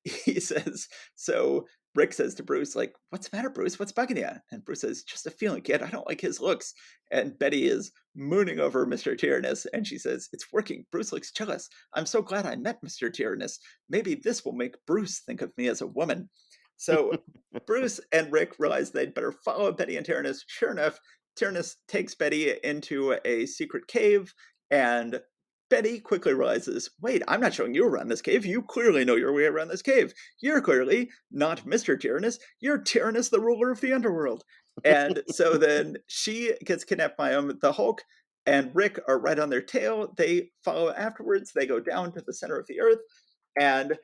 [SPEAKER 1] he says, so Rick says to Bruce, like, what's the matter, Bruce? What's bugging you? And Bruce says, just a feeling, kid. I don't like his looks. And Betty is mooning over Mr. Tyrannus, and she says, it's working. Bruce looks jealous. I'm so glad I met Mr. Tyrannus. Maybe this will make Bruce think of me as a woman. So Bruce and Rick realize they'd better follow Betty and Tyrannus. Sure enough, Tyrannus takes Betty into a secret cave, and Betty quickly realizes, wait, I'm not showing you around this cave. You clearly know your way around this cave. You're clearly not Mr. Tyrannus. You're Tyrannus, the ruler of the underworld. And so then she gets kidnapped by him. The Hulk and Rick are right on their tail. They follow afterwards. They go down to the center of the earth, and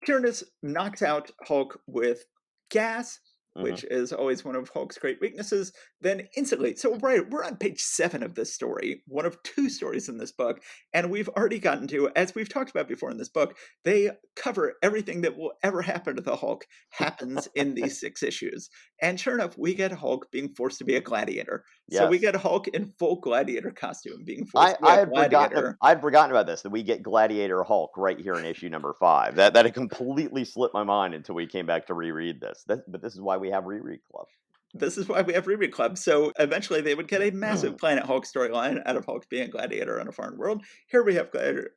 [SPEAKER 1] Tyrannus knocks out Hulk with gas,
[SPEAKER 2] Hmm.
[SPEAKER 1] which is always one of Hulk's great weaknesses. Then instantly, so right, we're on page 7 of this story, one of 2 stories in this book, and we've already gotten to, as we've talked about before in this book, they cover everything that will ever happen to the Hulk happens in these 6 issues. And sure enough, we get Hulk being forced to be a gladiator. So we
[SPEAKER 2] Yes.
[SPEAKER 1] get Hulk in full gladiator costume being forced
[SPEAKER 2] I
[SPEAKER 1] to be
[SPEAKER 2] I
[SPEAKER 1] a
[SPEAKER 2] had forgotten
[SPEAKER 1] gladiator.
[SPEAKER 2] I'd forgotten about this, that we get Gladiator Hulk right here in issue number 5. That had completely slipped my mind until we came back to reread this. But this is why we have Reread Club.
[SPEAKER 1] This is why we have Reread Club. So eventually they would get a massive Planet Hulk storyline out of Hulk being a gladiator on a foreign world. Here we have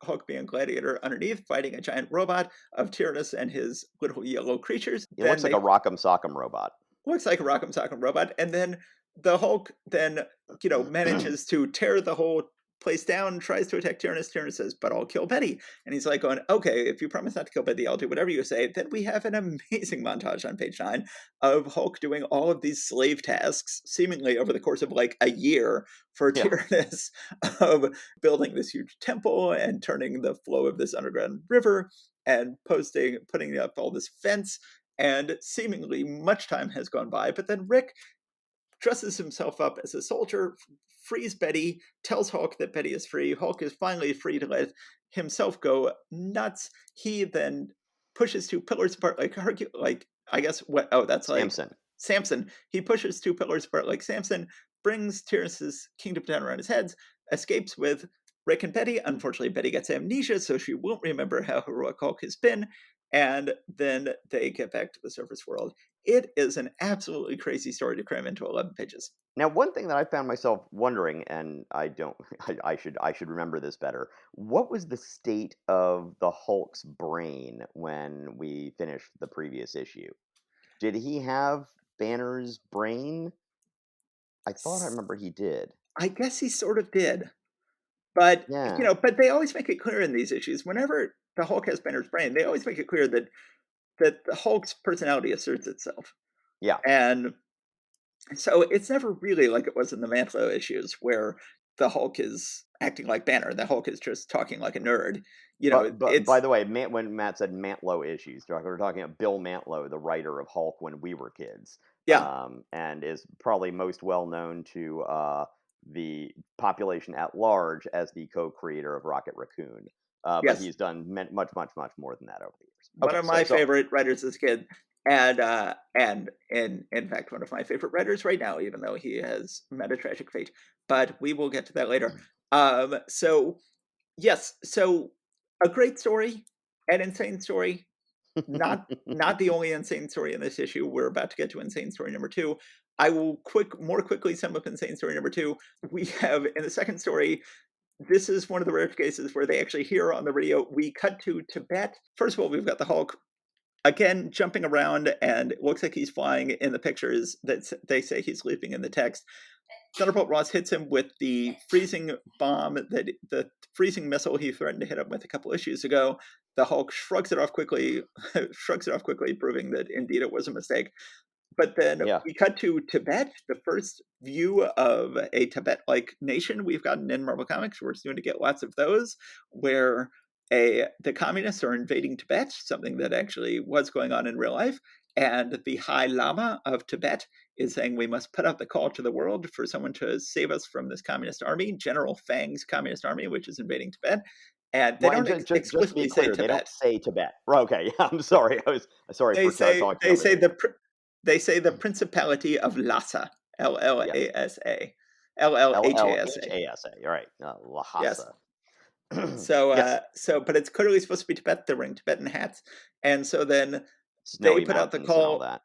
[SPEAKER 1] Hulk being a gladiator underneath, fighting a giant robot of Tyrannus and his little yellow creatures.
[SPEAKER 2] It looks
[SPEAKER 1] Then
[SPEAKER 2] like a
[SPEAKER 1] they
[SPEAKER 2] Rock'em Sock'em robot.
[SPEAKER 1] looks like a Rock'em Sock'em robot, and then the Hulk then manages to tear the whole place down, tries to attack Tyrannus. Tyrannus says, "But I'll kill Betty," and he's like, "Going okay, if you promise not to kill Betty, I'll do whatever you say." Then we have an amazing montage on page 9 of Hulk doing all of these slave tasks, seemingly over the course of like a year for
[SPEAKER 2] Yeah.
[SPEAKER 1] Tyrannus, of building this huge temple and turning the flow of this underground river and putting up all this fence, and seemingly much time has gone by. But then Rick dresses himself up as a soldier, frees Betty, tells Hulk that Betty is free. Hulk is finally free to let himself go nuts. He then pushes two pillars apart like like I guess what oh that's like
[SPEAKER 2] Samson.
[SPEAKER 1] Samson. He pushes two pillars apart like Samson, brings Tyrus's kingdom down around his heads, escapes with Rick and Betty. Unfortunately, Betty gets amnesia, so she won't remember how heroic Hulk has been. And then they get back to the surface world. It is an absolutely crazy story to cram into 11 pages.
[SPEAKER 2] Now, one thing that I found myself wondering, and I don't, I should remember this better. What was the state of the Hulk's brain when we finished the previous issue? Did he have Banner's brain? I thought I remember he did.
[SPEAKER 1] I guess he sort of did. But,
[SPEAKER 2] Yeah,
[SPEAKER 1] but they always make it clear in these issues, whenever the Hulk has Banner's brain, they always make it clear that the Hulk's personality asserts itself.
[SPEAKER 2] yeah.
[SPEAKER 1] And so it's never really like it was in the Mantlo issues where the Hulk is acting like Banner. The Hulk is just talking like a nerd.
[SPEAKER 2] But by
[SPEAKER 1] It's
[SPEAKER 2] the way, when Matt said Mantlo issues, we're talking about Bill Mantlo, the writer of Hulk when we were kids,
[SPEAKER 1] yeah,
[SPEAKER 2] and is probably most well known to the population at large as the co-creator of Rocket Raccoon. But
[SPEAKER 1] yes.
[SPEAKER 2] he's done much, much, much more than that over the years.
[SPEAKER 1] One
[SPEAKER 2] Okay,
[SPEAKER 1] of
[SPEAKER 2] so
[SPEAKER 1] my
[SPEAKER 2] so
[SPEAKER 1] favorite writers as a kid, and in fact one of my favorite writers right now, even though he has met a tragic fate. But we will get to that later. So yes, so a great story, an insane story. Not the only insane story in this issue. We're about to get to insane story number two. I will more quickly sum up insane story number two. We have in the second story, this is one of the rare cases where they actually hear on the radio. We cut to Tibet. First of all, we've got the Hulk again jumping around, and it looks like he's flying in the pictures that they say he's leaping in the text. Thunderbolt Ross hits him with the freezing bomb, that the freezing missile he threatened to hit him with a couple issues ago. The Hulk shrugs it off quickly, proving that indeed it was a mistake. But then
[SPEAKER 2] yeah,
[SPEAKER 1] we cut to Tibet, the first view of a Tibet-like nation we've gotten in Marvel Comics. We're soon to get lots of those, where the communists are invading Tibet, something that actually was going on in real life. And the High Lama of Tibet is saying we must put out the call to the world for someone to save us from this communist army, General Fang's communist army, which is invading Tibet. And they
[SPEAKER 2] well, and
[SPEAKER 1] don't
[SPEAKER 2] just to be
[SPEAKER 1] explicitly say
[SPEAKER 2] clear, they don't
[SPEAKER 1] Tibet.
[SPEAKER 2] say Tibet. Okay, I'm sorry. I was sorry
[SPEAKER 1] They
[SPEAKER 2] for
[SPEAKER 1] say
[SPEAKER 2] talking
[SPEAKER 1] they
[SPEAKER 2] over
[SPEAKER 1] say
[SPEAKER 2] you.
[SPEAKER 1] they say the Principality of Lhasa,
[SPEAKER 2] Yes,
[SPEAKER 1] Llasa,
[SPEAKER 2] L L H
[SPEAKER 1] Llhasa.
[SPEAKER 2] A S A. All right,
[SPEAKER 1] Yes.
[SPEAKER 2] Lhasa. Yes,
[SPEAKER 1] But it's clearly supposed to be Tibet. They're wearing Tibetan hats, and so then they
[SPEAKER 2] snowy
[SPEAKER 1] put out the
[SPEAKER 2] mountains and all
[SPEAKER 1] call.
[SPEAKER 2] that.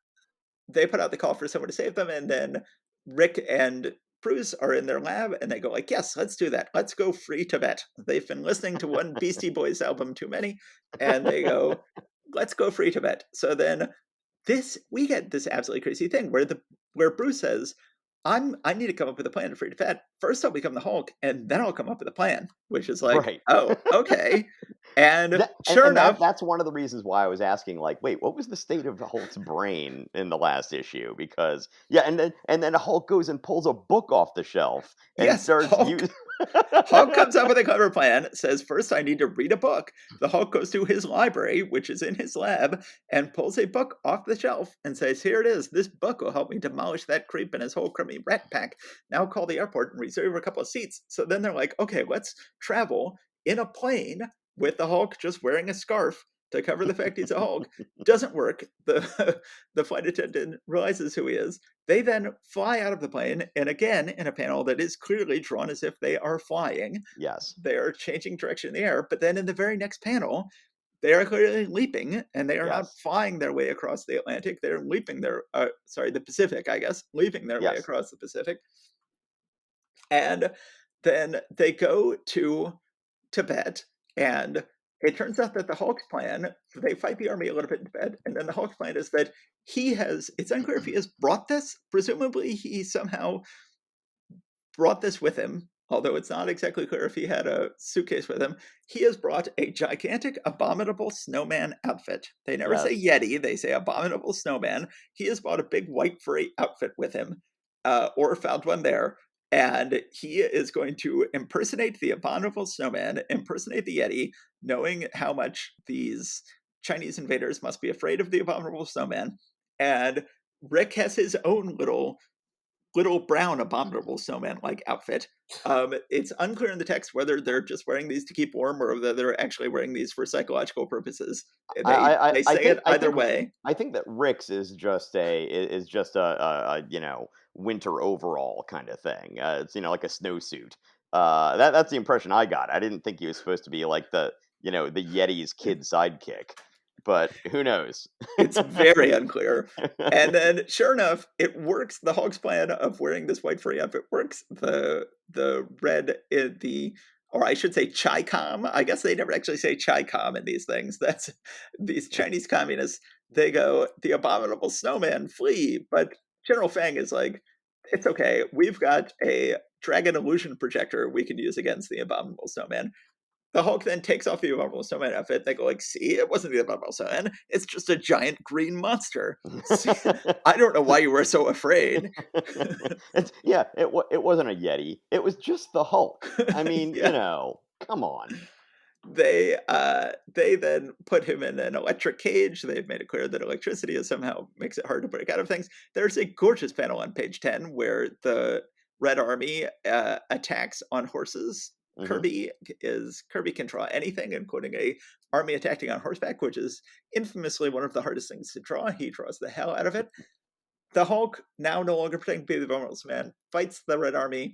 [SPEAKER 1] They put out the call for someone to save them, and then Rick and Bruce are in their lab, and they go like, "Yes, let's do that. Let's go free Tibet." They've been listening to one Beastie Boys album too many, and they go, "Let's go free Tibet." So then this we get this absolutely crazy thing where Bruce says, I need to come up with a plan to free Tibet. First I'll become the Hulk, and then I'll come up with a plan," which is like,
[SPEAKER 2] Right.
[SPEAKER 1] oh, okay. And
[SPEAKER 2] That
[SPEAKER 1] sure
[SPEAKER 2] and
[SPEAKER 1] enough,
[SPEAKER 2] that's one of the reasons why I was asking, like, wait, what was the state of Hulk's brain in the last issue? Because yeah, and then Hulk goes and pulls a book off the shelf and
[SPEAKER 1] yes,
[SPEAKER 2] starts use
[SPEAKER 1] Hulk comes up with a clever plan, says, first I need to read a book. The Hulk goes to his library, which is in his lab, and pulls a book off the shelf and says, here it is. This book will help me demolish that creep and his whole crummy rat pack. Now call the airport and reserve a couple of seats. So then they're like, okay, let's travel in a plane with the Hulk just wearing a scarf to cover the fact he's a Hulk. Doesn't work. The flight attendant realizes who he is. They then fly out of the plane, and again, in a panel that is clearly drawn as if they are flying,
[SPEAKER 2] Yes.
[SPEAKER 1] they're changing direction in the air. But then in the very next panel, they are clearly leaping, and they are not
[SPEAKER 2] Yes.
[SPEAKER 1] flying their way across the Atlantic. They're leaping the Pacific, I guess, leaping their way
[SPEAKER 2] Yes.
[SPEAKER 1] across the Pacific. And then they go to Tibet, and it turns out that the Hulk's plan, they fight the army a little bit in Tibet, and then the Hulk's plan is that it's unclear if he has brought this. Presumably, he somehow brought this with him, although it's not exactly clear if he had a suitcase with him. He has brought a gigantic abominable snowman outfit. They never say
[SPEAKER 2] Yes.
[SPEAKER 1] Yeti, they say abominable snowman. He has brought a big white furry outfit with him, or found one there. And he is going to impersonate the abominable snowman, impersonate the Yeti, knowing how much these Chinese invaders must be afraid of the abominable snowman. And Rick has his own little little brown abominable snowman-like outfit. It's unclear in the text whether they're just wearing these to keep warm or whether they're actually wearing these for psychological purposes. They
[SPEAKER 2] I
[SPEAKER 1] say
[SPEAKER 2] think
[SPEAKER 1] it either way.
[SPEAKER 2] I think that Rick's is just a winter overall kind of thing. It's like a snowsuit. That's the impression I got. I didn't think he was supposed to be like the Yeti's kid sidekick, but who knows?
[SPEAKER 1] It's very unclear. And then, sure enough, it works. The Hog's plan of wearing this white furry outfit works. The red in the, or I should say, Chi-Com. I guess they never actually say Chi-Com in these things. That's these Chinese communists. They go, the abominable snowman, flee. But General Fang is like, it's okay. We've got a dragon illusion projector we can use against the abominable snowman. The Hulk then takes off the Abominable Snowman outfit. They go like, "See, it wasn't the Abominable Snowman. It's just a giant green monster." See, I don't know why you were so afraid.
[SPEAKER 2] It wasn't a Yeti. It was just the Hulk. I mean,
[SPEAKER 1] Yeah,
[SPEAKER 2] come on.
[SPEAKER 1] they then put him in an electric cage. They've made it clear that electricity is somehow makes it hard to break out of things. There's a gorgeous panel on page 10 where the Red Army attacks on horses.
[SPEAKER 2] Hmm.
[SPEAKER 1] Kirby can draw anything, including a army attacking on horseback, which is infamously one of the hardest things to draw. He draws the hell out of it. The Hulk, now no longer pretending to be the Vulnerable Man, fights the Red Army.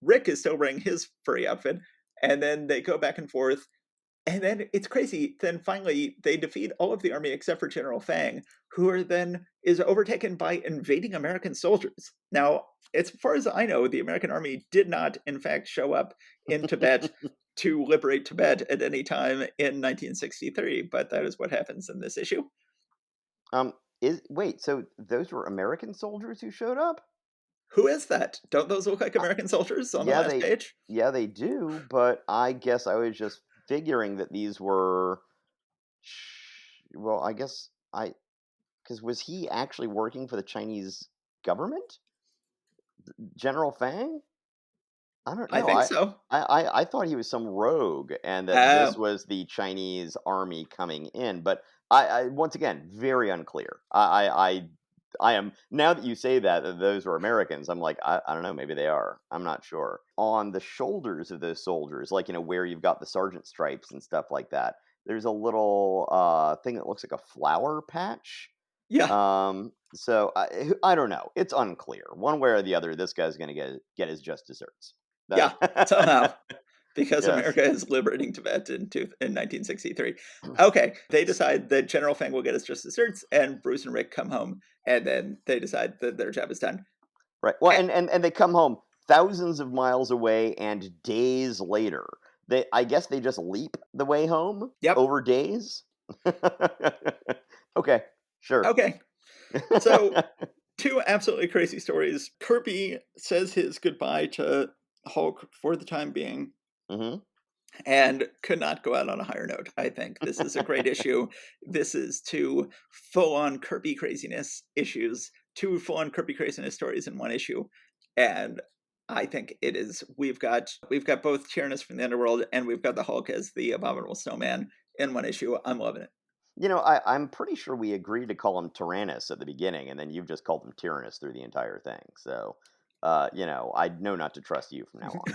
[SPEAKER 1] Rick is still wearing his furry outfit, and then they go back and forth. And then it's crazy. Then finally, they defeat all of the army except for General Fang, who then is overtaken by invading American soldiers. Now, as far as I know, the American army did not, in fact, show up in Tibet to liberate Tibet at any time in 1963, but that is what happens in this issue.
[SPEAKER 2] Um, is wait, so those were American soldiers who showed up?
[SPEAKER 1] Who is that? Don't those look like American soldiers on the
[SPEAKER 2] Yeah,
[SPEAKER 1] last page?
[SPEAKER 2] they do, but I guess I was just figuring that these were well, I guess I because was he actually working for the Chinese government? General Fang? I don't
[SPEAKER 1] I
[SPEAKER 2] know.
[SPEAKER 1] think so.
[SPEAKER 2] I thought he was some rogue and that this
[SPEAKER 1] Oh,
[SPEAKER 2] was the Chinese army coming in, but I once again very unclear. I am now that you say that those were Americans. I'm like I don't know. Maybe they are. I'm not sure. On the shoulders of those soldiers, like where you've got the sergeant stripes and stuff like that. There's a little thing that looks like a flower patch.
[SPEAKER 1] yeah,
[SPEAKER 2] So I don't know. It's unclear. One way or the other, this guy's going to get his just desserts.
[SPEAKER 1] yeah,
[SPEAKER 2] That
[SPEAKER 1] somehow. Because
[SPEAKER 2] yes.
[SPEAKER 1] America is liberating Tibet in 1963. Okay, they decide that General Fang will get his just desserts, and Bruce and Rick come home, and then they decide that their job is done.
[SPEAKER 2] Right. Well,
[SPEAKER 1] Eh,
[SPEAKER 2] and they come home thousands of miles away and days later. I guess they just leap the way home
[SPEAKER 1] yep.
[SPEAKER 2] over days. Okay, sure.
[SPEAKER 1] Okay. So two absolutely crazy stories. Kirby says his goodbye to Hulk for the time being,
[SPEAKER 2] Hmm.
[SPEAKER 1] and could not go out on a higher note. I think this is a great issue. This is two full-on Kirby craziness issues, two full-on Kirby craziness stories in one issue, and I think it is. We've got both Tyrannus from the Underworld, and we've got the Hulk as the Abominable Snowman in one issue. I'm loving it.
[SPEAKER 2] I'm pretty sure we agreed to call him Tyrannus at the beginning, and then you've just called him Tyrannus through the entire thing. So, I know not to trust you from now on.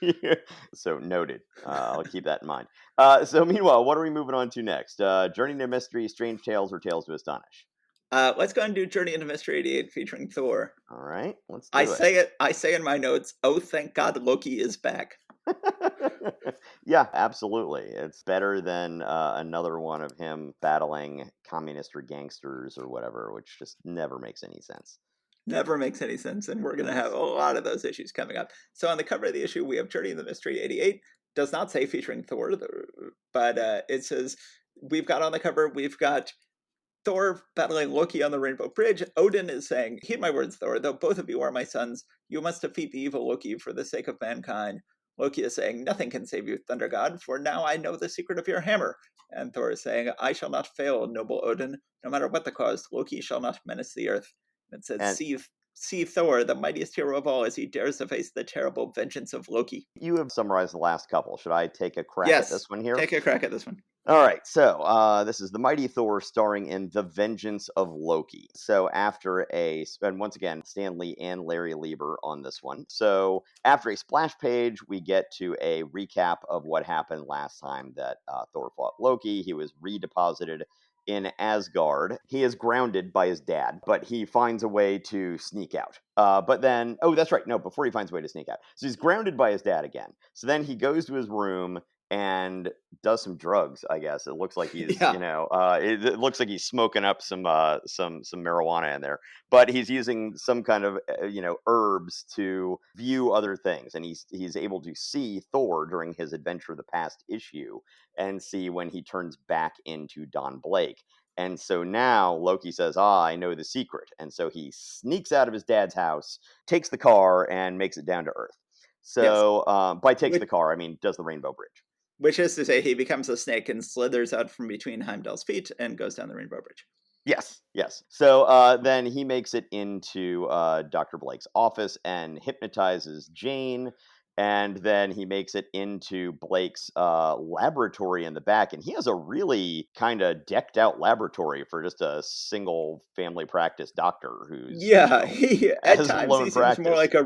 [SPEAKER 2] Yeah. So noted. I'll keep that in mind. So meanwhile, what are we moving on to next? Journey to Mystery, Strange Tales, or Tales to Astonish?
[SPEAKER 1] Let's go and do Journey into Mystery 88 featuring Thor.
[SPEAKER 2] All right, let's
[SPEAKER 1] I
[SPEAKER 2] do it.
[SPEAKER 1] say it. I say in my notes. Oh, thank God, Loki is back.
[SPEAKER 2] Yeah, absolutely. It's better than another one of him battling communist or gangsters or whatever, which just never makes any sense.
[SPEAKER 1] Never makes any sense, and we're going to have
[SPEAKER 2] Yes.
[SPEAKER 1] a lot of those issues coming up. So on the cover of the issue, we have Journey in the Mystery 88. Does not say featuring Thor, but it says we've got on the cover, we've got Thor battling Loki on the Rainbow Bridge. Odin is saying, "Heed my words, Thor, though both of you are my sons, you must defeat the evil Loki for the sake of mankind." Loki is saying, "Nothing can save you, Thunder God, for now I know the secret of your hammer." And Thor is saying, "I shall not fail, noble Odin. No matter what the cost, Loki shall not menace the earth." And it says,
[SPEAKER 2] And
[SPEAKER 1] "See, see Thor, the mightiest hero of all, as he dares to face the terrible vengeance of Loki.
[SPEAKER 2] You have summarized the last couple. Should I take a crack at
[SPEAKER 1] Yes,
[SPEAKER 2] this one here?
[SPEAKER 1] take a crack at this one.
[SPEAKER 2] All right, so this is the Mighty Thor starring in The Vengeance of Loki. So after and once again, Stan Lee and Larry Lieber on this one. So after a splash page, we get to a recap of what happened last time that Thor fought Loki. He was redeposited in Asgard. He is grounded by his dad, but he finds a way to sneak out. But then, oh, that's right. No, before he finds a way to sneak out. So he's grounded by his dad again. So then he goes to his room and does some drugs. I guess it looks like he's,
[SPEAKER 1] Yeah,
[SPEAKER 2] it looks like he's smoking up some marijuana in there, but he's using some kind of herbs to view other things, and he's able to see Thor during his adventure the past issue, and see when he turns back into Don Blake. And so now Loki says, "Ah, I know the secret," and so he sneaks out of his dad's house, takes the car, and makes it down to Earth.
[SPEAKER 1] yes.
[SPEAKER 2] So by takes the
[SPEAKER 1] Which,
[SPEAKER 2] car, I mean does the Rainbow Bridge.
[SPEAKER 1] which is to say, he becomes a snake and slithers out from between Heimdall's feet and goes down the Rainbow Bridge.
[SPEAKER 2] Yes, yes. So then he makes it into Dr. Blake's office and hypnotizes Jane. And then he makes it into Blake's laboratory in the back. And he has a really kind of decked out laboratory for just a single family practice doctor who's,
[SPEAKER 1] Yeah, he at
[SPEAKER 2] has a
[SPEAKER 1] times
[SPEAKER 2] lone
[SPEAKER 1] he seems more
[SPEAKER 2] practice.
[SPEAKER 1] like a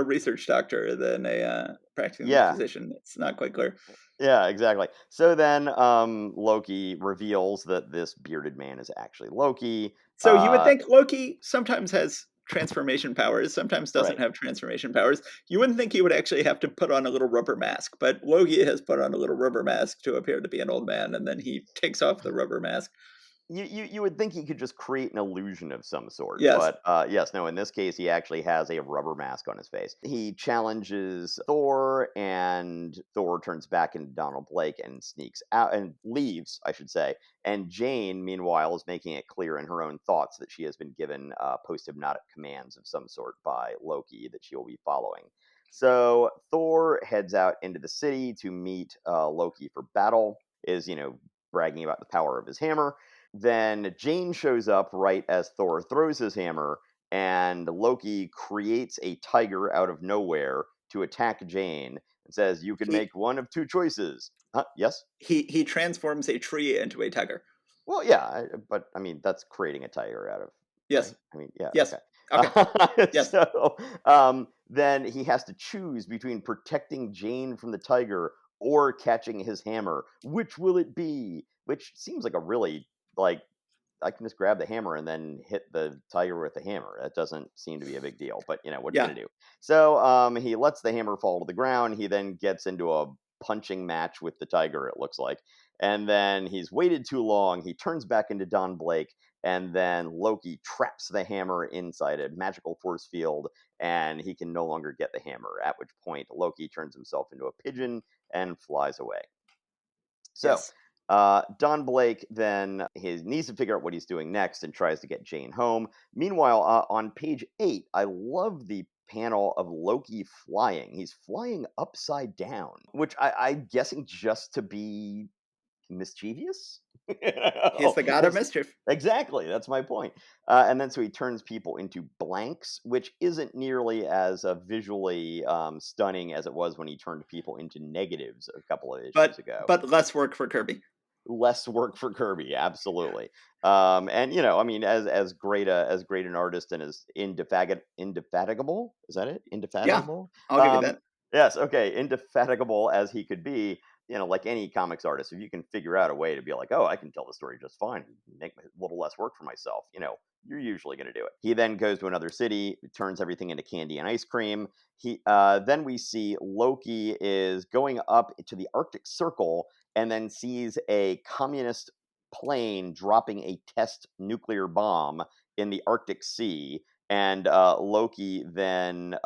[SPEAKER 1] research doctor than a practicing
[SPEAKER 2] Yeah,
[SPEAKER 1] physician. It's not quite clear.
[SPEAKER 2] yeah, exactly. So then Loki reveals that this bearded man is actually Loki.
[SPEAKER 1] So you would think Loki sometimes has transformation powers, sometimes doesn't
[SPEAKER 2] Right.
[SPEAKER 1] have transformation powers. You wouldn't think he would actually have to put on a little rubber mask, but Loki has put on a little rubber mask to appear to be an old man, and then he takes off the rubber mask.
[SPEAKER 2] You would think he could just create an illusion of some sort,
[SPEAKER 1] Yes,
[SPEAKER 2] but yes, no. In this case, he actually has a rubber mask on his face. He challenges Thor, and Thor turns back into Donald Blake and sneaks out and leaves, I should say. And Jane, meanwhile, is making it clear in her own thoughts that she has been given post hypnotic commands of some sort by Loki that she will be following. So Thor heads out into the city to meet Loki for battle. Is bragging about the power of his hammer. Then Jane shows up right as Thor throws his hammer, and Loki creates a tiger out of nowhere to attack Jane and says, "You can
[SPEAKER 1] he
[SPEAKER 2] make one of two choices." Huh? Yes?
[SPEAKER 1] he transforms a tree into a tiger.
[SPEAKER 2] Well, yeah, but I mean, that's creating a tiger out of,
[SPEAKER 1] Yes,
[SPEAKER 2] right? I mean, yeah,
[SPEAKER 1] yes,
[SPEAKER 2] okay.
[SPEAKER 1] okay, yes,
[SPEAKER 2] So then he has to choose between protecting Jane from the tiger or catching his hammer. Which will it be? Which seems like a really, like, I can just grab the hammer and then hit the tiger with the hammer. That doesn't seem to be a big deal, but what are you
[SPEAKER 1] yeah.
[SPEAKER 2] gonna do? So he lets the hammer fall to the ground. He then gets into a punching match with the tiger, it looks like. And then he's waited too long. He turns back into Don Blake, and then Loki traps the hammer inside a magical force field, and he can no longer get the hammer. At which point, Loki turns himself into a pigeon and flies away. So,
[SPEAKER 1] Yes.
[SPEAKER 2] Don Blake then he needs to figure out what he's doing next and tries to get Jane home. Meanwhile, on page 8, I love the panel of Loki flying. He's flying upside down, which I'm guessing just to be mischievous.
[SPEAKER 1] He's the god of
[SPEAKER 2] That's
[SPEAKER 1] mischief.
[SPEAKER 2] exactly that's my point. And then so he turns people into blanks, which isn't nearly as visually stunning as it was when he turned people into negatives a couple of issues ago.
[SPEAKER 1] But less work for Kirby.
[SPEAKER 2] Less work for Kirby, absolutely. And I mean, as great an artist and as indefatigable, is that it?
[SPEAKER 1] Yeah,
[SPEAKER 2] Indefatigable.
[SPEAKER 1] I'll give you
[SPEAKER 2] Um,
[SPEAKER 1] that.
[SPEAKER 2] yes, okay, indefatigable as he could be. Like any comics artist, if you can figure out a way to be like, oh, I can tell the story just fine, make a little less work for myself, you're usually going to do it. He then goes to another city, turns everything into candy and ice cream. Then we see Loki is going up to the Arctic Circle and then sees a communist plane dropping a test nuclear bomb in the Arctic Sea. And Loki then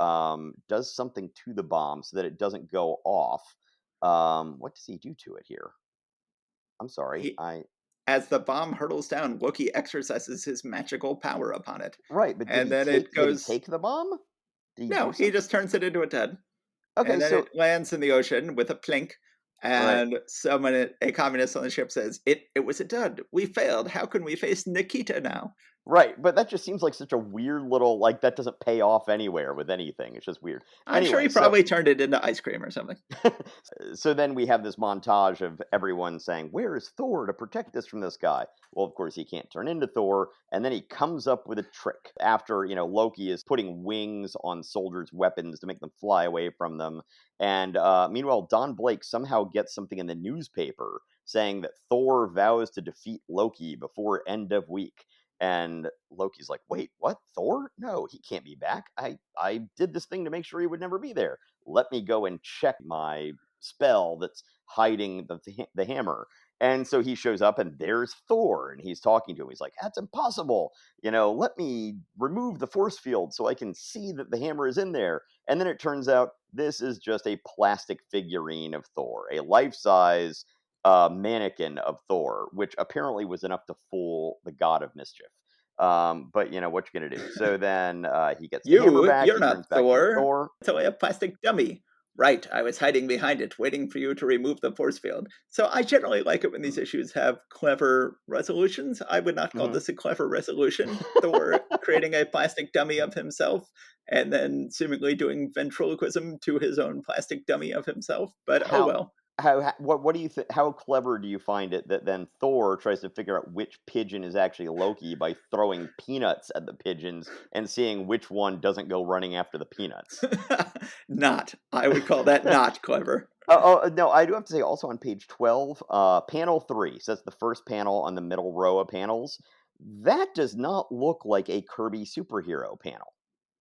[SPEAKER 2] does something to the bomb so that it doesn't go off. What does he do to it here? I'm sorry.
[SPEAKER 1] He As the bomb hurtles down, Loki exercises his magical power upon it.
[SPEAKER 2] Right, but did
[SPEAKER 1] And
[SPEAKER 2] he
[SPEAKER 1] then
[SPEAKER 2] take
[SPEAKER 1] it
[SPEAKER 2] did he
[SPEAKER 1] goes
[SPEAKER 2] take the bomb? Did he
[SPEAKER 1] no,
[SPEAKER 2] do
[SPEAKER 1] he
[SPEAKER 2] something?
[SPEAKER 1] just turns it into a dud.
[SPEAKER 2] Okay,
[SPEAKER 1] And then
[SPEAKER 2] so
[SPEAKER 1] it lands in the ocean with a plink.
[SPEAKER 2] right.
[SPEAKER 1] And a communist on the ship says, it was a dud. We failed. How can we face Nikita now?
[SPEAKER 2] Right, but that just seems like such a weird little like, that doesn't pay off anywhere with anything, it's just weird.
[SPEAKER 1] I'm sure he
[SPEAKER 2] Anyway, so
[SPEAKER 1] probably turned it into ice cream or something.
[SPEAKER 2] so then we have this montage of everyone saying, "Where is Thor to protect us from this guy?" Well, of course, he can't turn into Thor, and then he comes up with a trick after Loki is putting wings on soldiers' weapons to make them fly away from them. And meanwhile, Don Blake somehow gets something in the newspaper saying that Thor vows to defeat Loki before end of week. And Loki's like, "Wait, what? Thor? No, he can't be back. I did this thing to make sure he would never be there. Let me go and check my spell that's hiding the hammer." And so he shows up, and there's Thor, and he's talking to him. He's like, "That's impossible. Let me remove the force field so I can see that the hammer is in there." And then it turns out this is just a plastic figurine of Thor, a life size mannequin of Thor, which apparently was enough to fool the god of mischief. But what you gonna do? So then he gets the hammer back.
[SPEAKER 1] You're
[SPEAKER 2] He turns
[SPEAKER 1] not
[SPEAKER 2] back into
[SPEAKER 1] Thor.
[SPEAKER 2] Thor.
[SPEAKER 1] It's only a plastic dummy. Right, I was hiding behind it, waiting for you to remove the force field. So I generally like it when these issues have clever resolutions. I would not call
[SPEAKER 2] Mm-hmm.
[SPEAKER 1] this a clever resolution. Thor creating a plastic dummy of himself and then seemingly doing ventriloquism to his own plastic dummy of himself. But oh
[SPEAKER 2] How
[SPEAKER 1] well.
[SPEAKER 2] what do you think? How clever do you find it that then Thor tries to figure out which pigeon is actually Loki by throwing peanuts at the pigeons and seeing which one doesn't go running after the peanuts?
[SPEAKER 1] Not. I would call that not clever.
[SPEAKER 2] No, I do have to say also on page 12, panel 3, so that's the first panel on the middle row of panels. That does not look like a Kirby superhero panel.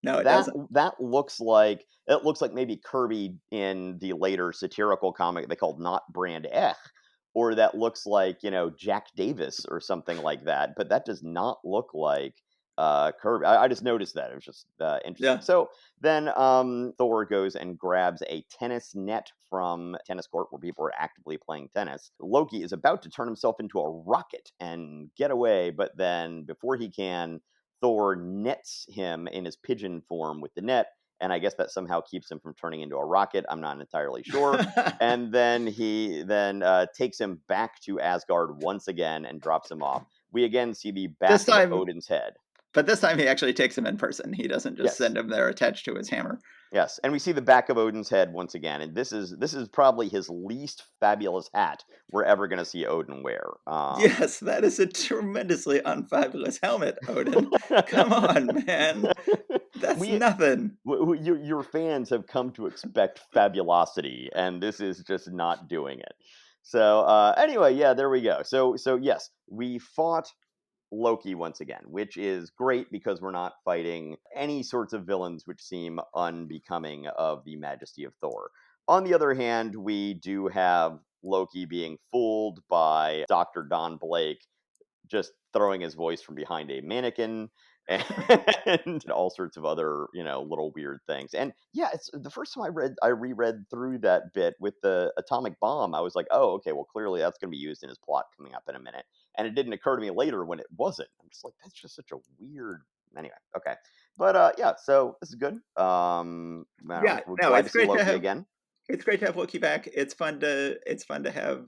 [SPEAKER 1] No, it
[SPEAKER 2] That
[SPEAKER 1] doesn't.
[SPEAKER 2] that looks like it looks like maybe Kirby in the later satirical comic they called Not Brand Ech, or that looks like, Jack Davis or something like that, but that does not look like Kirby. I just noticed that. It was just interesting.
[SPEAKER 1] Yeah.
[SPEAKER 2] So then Thor goes and grabs a tennis net from a tennis court where people are actively playing tennis. Loki is about to turn himself into a rocket and get away, but then before he can, Thor nets him in his pigeon form with the net, and I guess that somehow keeps him from turning into a rocket. I'm not entirely sure. And then he then takes him back to Asgard once again and drops him off. We again see the
[SPEAKER 1] This
[SPEAKER 2] back of
[SPEAKER 1] time
[SPEAKER 2] Odin's head.
[SPEAKER 1] But this time he actually takes him in person. He doesn't just
[SPEAKER 2] Yes,
[SPEAKER 1] send him there attached to his hammer.
[SPEAKER 2] yes, and we see the back of Odin's head once again, and this is probably his least fabulous hat we're ever going to see Odin wear.
[SPEAKER 1] Yes, that is a tremendously unfabulous helmet, Odin. Come on, man. That's
[SPEAKER 2] we
[SPEAKER 1] nothing.
[SPEAKER 2] your fans have come to expect fabulosity, and this is just not doing it. So anyway, yeah, there we go. So yes, we fought Loki once again, which is great because we're not fighting any sorts of villains which seem unbecoming of the majesty of Thor. On the other hand, we do have Loki being fooled by Dr. Don Blake just throwing his voice from behind a mannequin and all sorts of other, little weird things. And yeah, it's the first time I reread through that bit with the atomic bomb. I was like, oh, okay, well, clearly that's going to be used in his plot coming up in a minute. And it didn't occur to me later when it wasn't. I'm just like, that's just such a weird. Anyway, okay, but yeah, so this is good. I don't know,
[SPEAKER 1] Yeah,
[SPEAKER 2] we're
[SPEAKER 1] no,
[SPEAKER 2] glad to see Loki again.
[SPEAKER 1] it's great to have Loki back. It's fun to have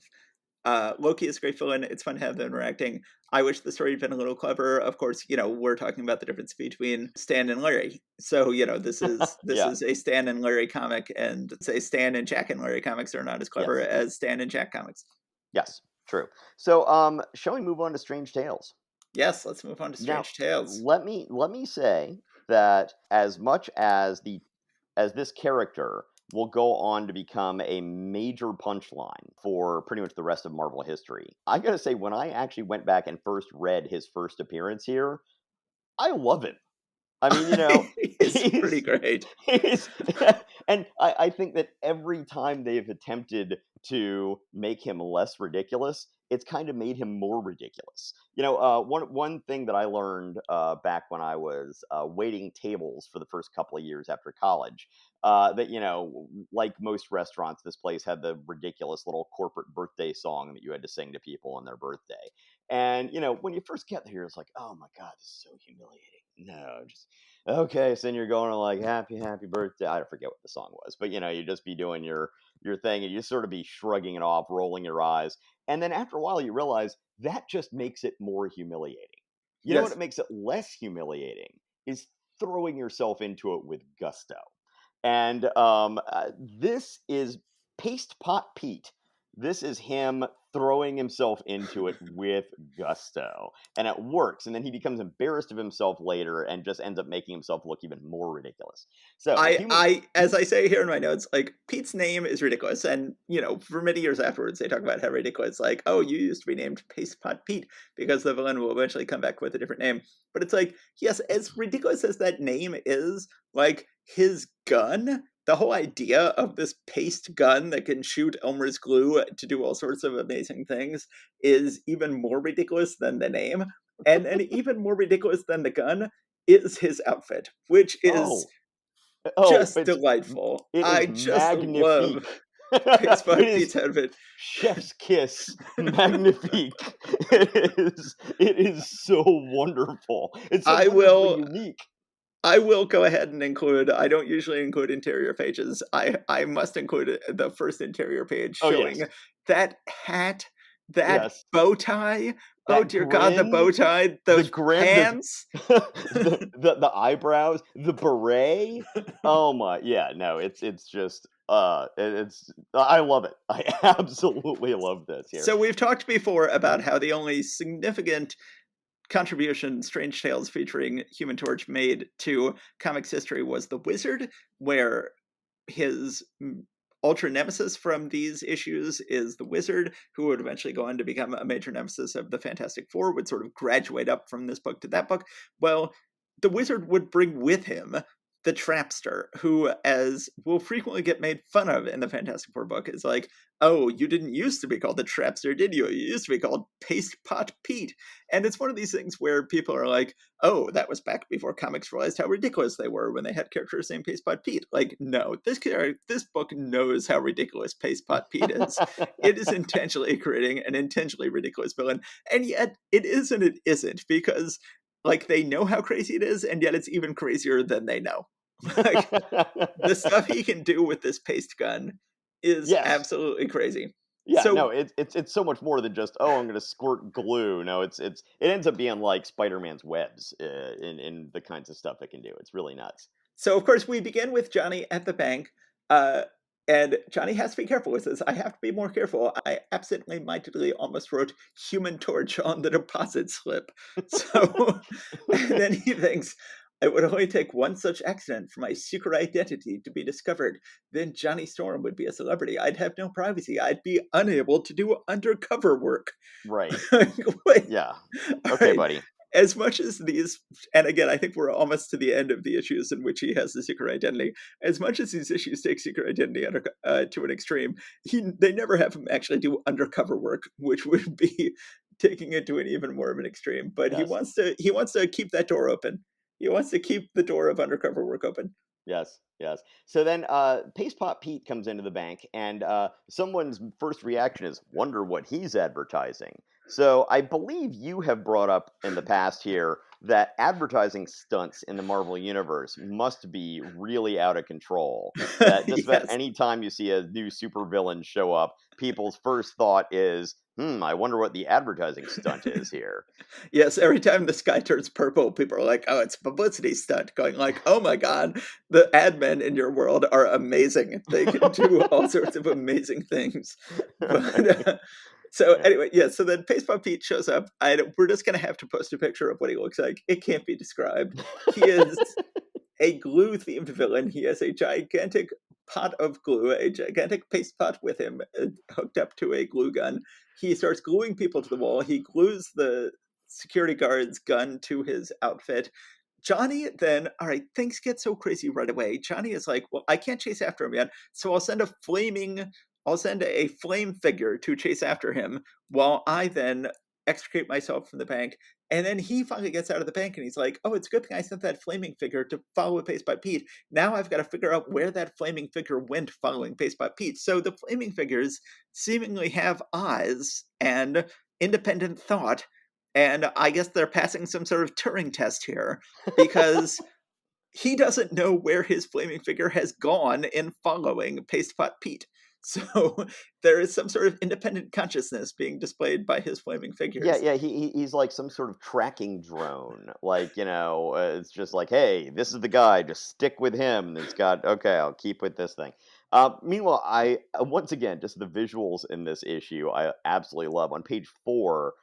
[SPEAKER 1] Loki is a great villain. It's fun to have them interacting. I wish the story had been a little clever. Of course, we're talking about the difference between Stan and Larry. So, this
[SPEAKER 2] Yeah.
[SPEAKER 1] is a Stan and Larry comic, and say Stan and Jack and Larry comics are not as clever
[SPEAKER 2] Yes.
[SPEAKER 1] as Stan and Jack comics.
[SPEAKER 2] Yes. True. So, shall we move on to Strange Tales?
[SPEAKER 1] Yes, let's move on to
[SPEAKER 2] Now,
[SPEAKER 1] Strange Tales.
[SPEAKER 2] let me say that as much as this character will go on to become a major punchline for pretty much the rest of Marvel history, I gotta say when I actually went back and first read his first appearance here, I love him. I mean,
[SPEAKER 1] It's pretty
[SPEAKER 2] he's
[SPEAKER 1] great.
[SPEAKER 2] he's and I think that every time they've attempted to make him less ridiculous, it's kind of made him more ridiculous. One thing that I learned back when I was waiting tables for the first couple of years after college, that like most restaurants, this place had the ridiculous little corporate birthday song that you had to sing to people on their birthday. And when you first get here, it's like, oh my god, this is so humiliating. No, just okay, so then you're going to like happy birthday. I forget what the song was, but you just be doing your thing and you sort of be shrugging it off, rolling your eyes. And then after a while you realize that just makes it more humiliating. You know what
[SPEAKER 1] Yes.
[SPEAKER 2] makes it less humiliating is throwing yourself into it with gusto. And this is Paste Pot Pete. This is him throwing himself into it with gusto. And it works. And then he becomes embarrassed of himself later and just ends up making himself look even more ridiculous. So, human.
[SPEAKER 1] As I say here in my notes, like Pete's name is ridiculous, and for many years afterwards, they talk about how ridiculous, like, oh, you used to be named Paste Pot Pete because the villain will eventually come back with a different name. But it's like, yes, as ridiculous as that name is, like his gun, the whole idea of this paste gun that can shoot Elmer's glue to do all sorts of amazing things is even more ridiculous than the name, and even more ridiculous than the gun is his outfit, which is
[SPEAKER 2] Oh, oh,
[SPEAKER 1] just delightful.
[SPEAKER 2] it
[SPEAKER 1] I
[SPEAKER 2] is
[SPEAKER 1] just love
[SPEAKER 2] magnifique.
[SPEAKER 1] Pace
[SPEAKER 2] It
[SPEAKER 1] Pot
[SPEAKER 2] is
[SPEAKER 1] Pete's outfit.
[SPEAKER 2] chef's kiss magnifique. It is so wonderful. It's so
[SPEAKER 1] I
[SPEAKER 2] wonderfully
[SPEAKER 1] will
[SPEAKER 2] unique.
[SPEAKER 1] I will go ahead and include. I don't usually include interior pages. I must include the first interior page
[SPEAKER 2] Oh yes.
[SPEAKER 1] showing that hat, that
[SPEAKER 2] Yes.
[SPEAKER 1] bow tie. Oh
[SPEAKER 2] That
[SPEAKER 1] dear God, the
[SPEAKER 2] grin,
[SPEAKER 1] bow tie,
[SPEAKER 2] the
[SPEAKER 1] those
[SPEAKER 2] grin,
[SPEAKER 1] pants.
[SPEAKER 2] the eyebrows, the beret. Oh my, yeah, no, it's just it's I love it. I absolutely love this here.
[SPEAKER 1] So we've talked before about how the only significant contribution Strange Tales featuring Human Torch made to comics history was The Wizard, where his ultra nemesis from these issues is the Wizard, who would eventually go on to become a major nemesis of the Fantastic Four, would sort of graduate up from this book to that book. Well, the Wizard would bring with him the Trapster, who, as will frequently get made fun of in the Fantastic Four book, is like, oh, you didn't used to be called the Trapster, did you? You used to be called Paste Pot Pete. And it's one of these things where people are like, oh, that was back before comics realized how ridiculous they were when they had characters named Paste Pot Pete. Like, no, this book knows how ridiculous Paste Pot Pete is. It is intentionally creating an intentionally ridiculous villain, and yet it is and it isn't, because like they know how crazy it is, and yet it's even crazier than they know. Like the stuff he can do with this paste gun is
[SPEAKER 2] Yes.
[SPEAKER 1] absolutely crazy.
[SPEAKER 2] Yeah, no,
[SPEAKER 1] So
[SPEAKER 2] it's so much more than just, "Oh, I'm gonna squirt glue." No, it ends up being like Spider-Man's webs, in the kinds of stuff it can do. It's really nuts.
[SPEAKER 1] So, of course, we begin with Johnny at the bank, uh, and Johnny has to be careful. He says, I have to be more careful. I absently-mindedly almost wrote Human Torch on the deposit slip. So, and then he thinks, it would only take one such accident for my secret identity to be discovered. Then Johnny Storm would be a celebrity. I'd have no privacy. I'd be unable to do undercover work.
[SPEAKER 2] Right.
[SPEAKER 1] Wait,
[SPEAKER 2] Yeah.
[SPEAKER 1] all
[SPEAKER 2] Okay,
[SPEAKER 1] right.
[SPEAKER 2] buddy.
[SPEAKER 1] As much as these, and again, I think we're almost to the end of the issues in which he has the secret identity. As much as these issues take secret identity to an extreme, they never have him actually do undercover work, which would be taking it to an even more of an extreme. But
[SPEAKER 2] Yes.
[SPEAKER 1] he wants to keep that door open. He wants to keep the door of undercover work open.
[SPEAKER 2] Yes, yes. So then Paste Pot Pete comes into the bank, and someone's first reaction is, wonder what he's advertising. So I believe you have brought up in the past here that advertising stunts in the Marvel Universe must be really out of control. That just about
[SPEAKER 1] Yes.
[SPEAKER 2] any time you see a new supervillain show up, people's first thought is, I wonder what the advertising stunt is here.
[SPEAKER 1] Yes, every time the sky turns purple, people are like, "Oh, it's a publicity stunt." Going like, "Oh my god, the ad men in your world are amazing. They can do all sorts of amazing things." But so
[SPEAKER 2] Yeah.
[SPEAKER 1] anyway, yeah. So then Baseball Pete shows up. We're just gonna have to post a picture of what he looks like. It can't be described. He is a glue-themed villain. He has a gigantic pot of glue, a gigantic paste pot with him, hooked up to a glue gun. He starts gluing people to the wall. He glues the security guard's gun to his outfit. Johnny then, all right, things get so crazy right away. Johnny is like, well, I can't chase after him yet, so I'll send a flame figure to chase after him while I then extricate myself from the bank. And then he finally gets out of the bank and he's like, oh, it's a good thing I sent that flaming figure to follow Pace by Pete. Now I've got to figure out where that flaming figure went following Pace by Pete. So the flaming figures seemingly have eyes and independent thought. And I guess they're passing some sort of Turing test here because he doesn't know where his flaming figure has gone in following Pastepot Pete. So there is some sort of independent consciousness being displayed by his flaming
[SPEAKER 2] Yeah,
[SPEAKER 1] figures.
[SPEAKER 2] yeah, he's like some sort of tracking drone. Like, it's just like, hey, this is the guy. Just stick with him. And it's got okay. I'll keep with this thing. Meanwhile, I once again just the visuals in this issue I absolutely love. On page 4,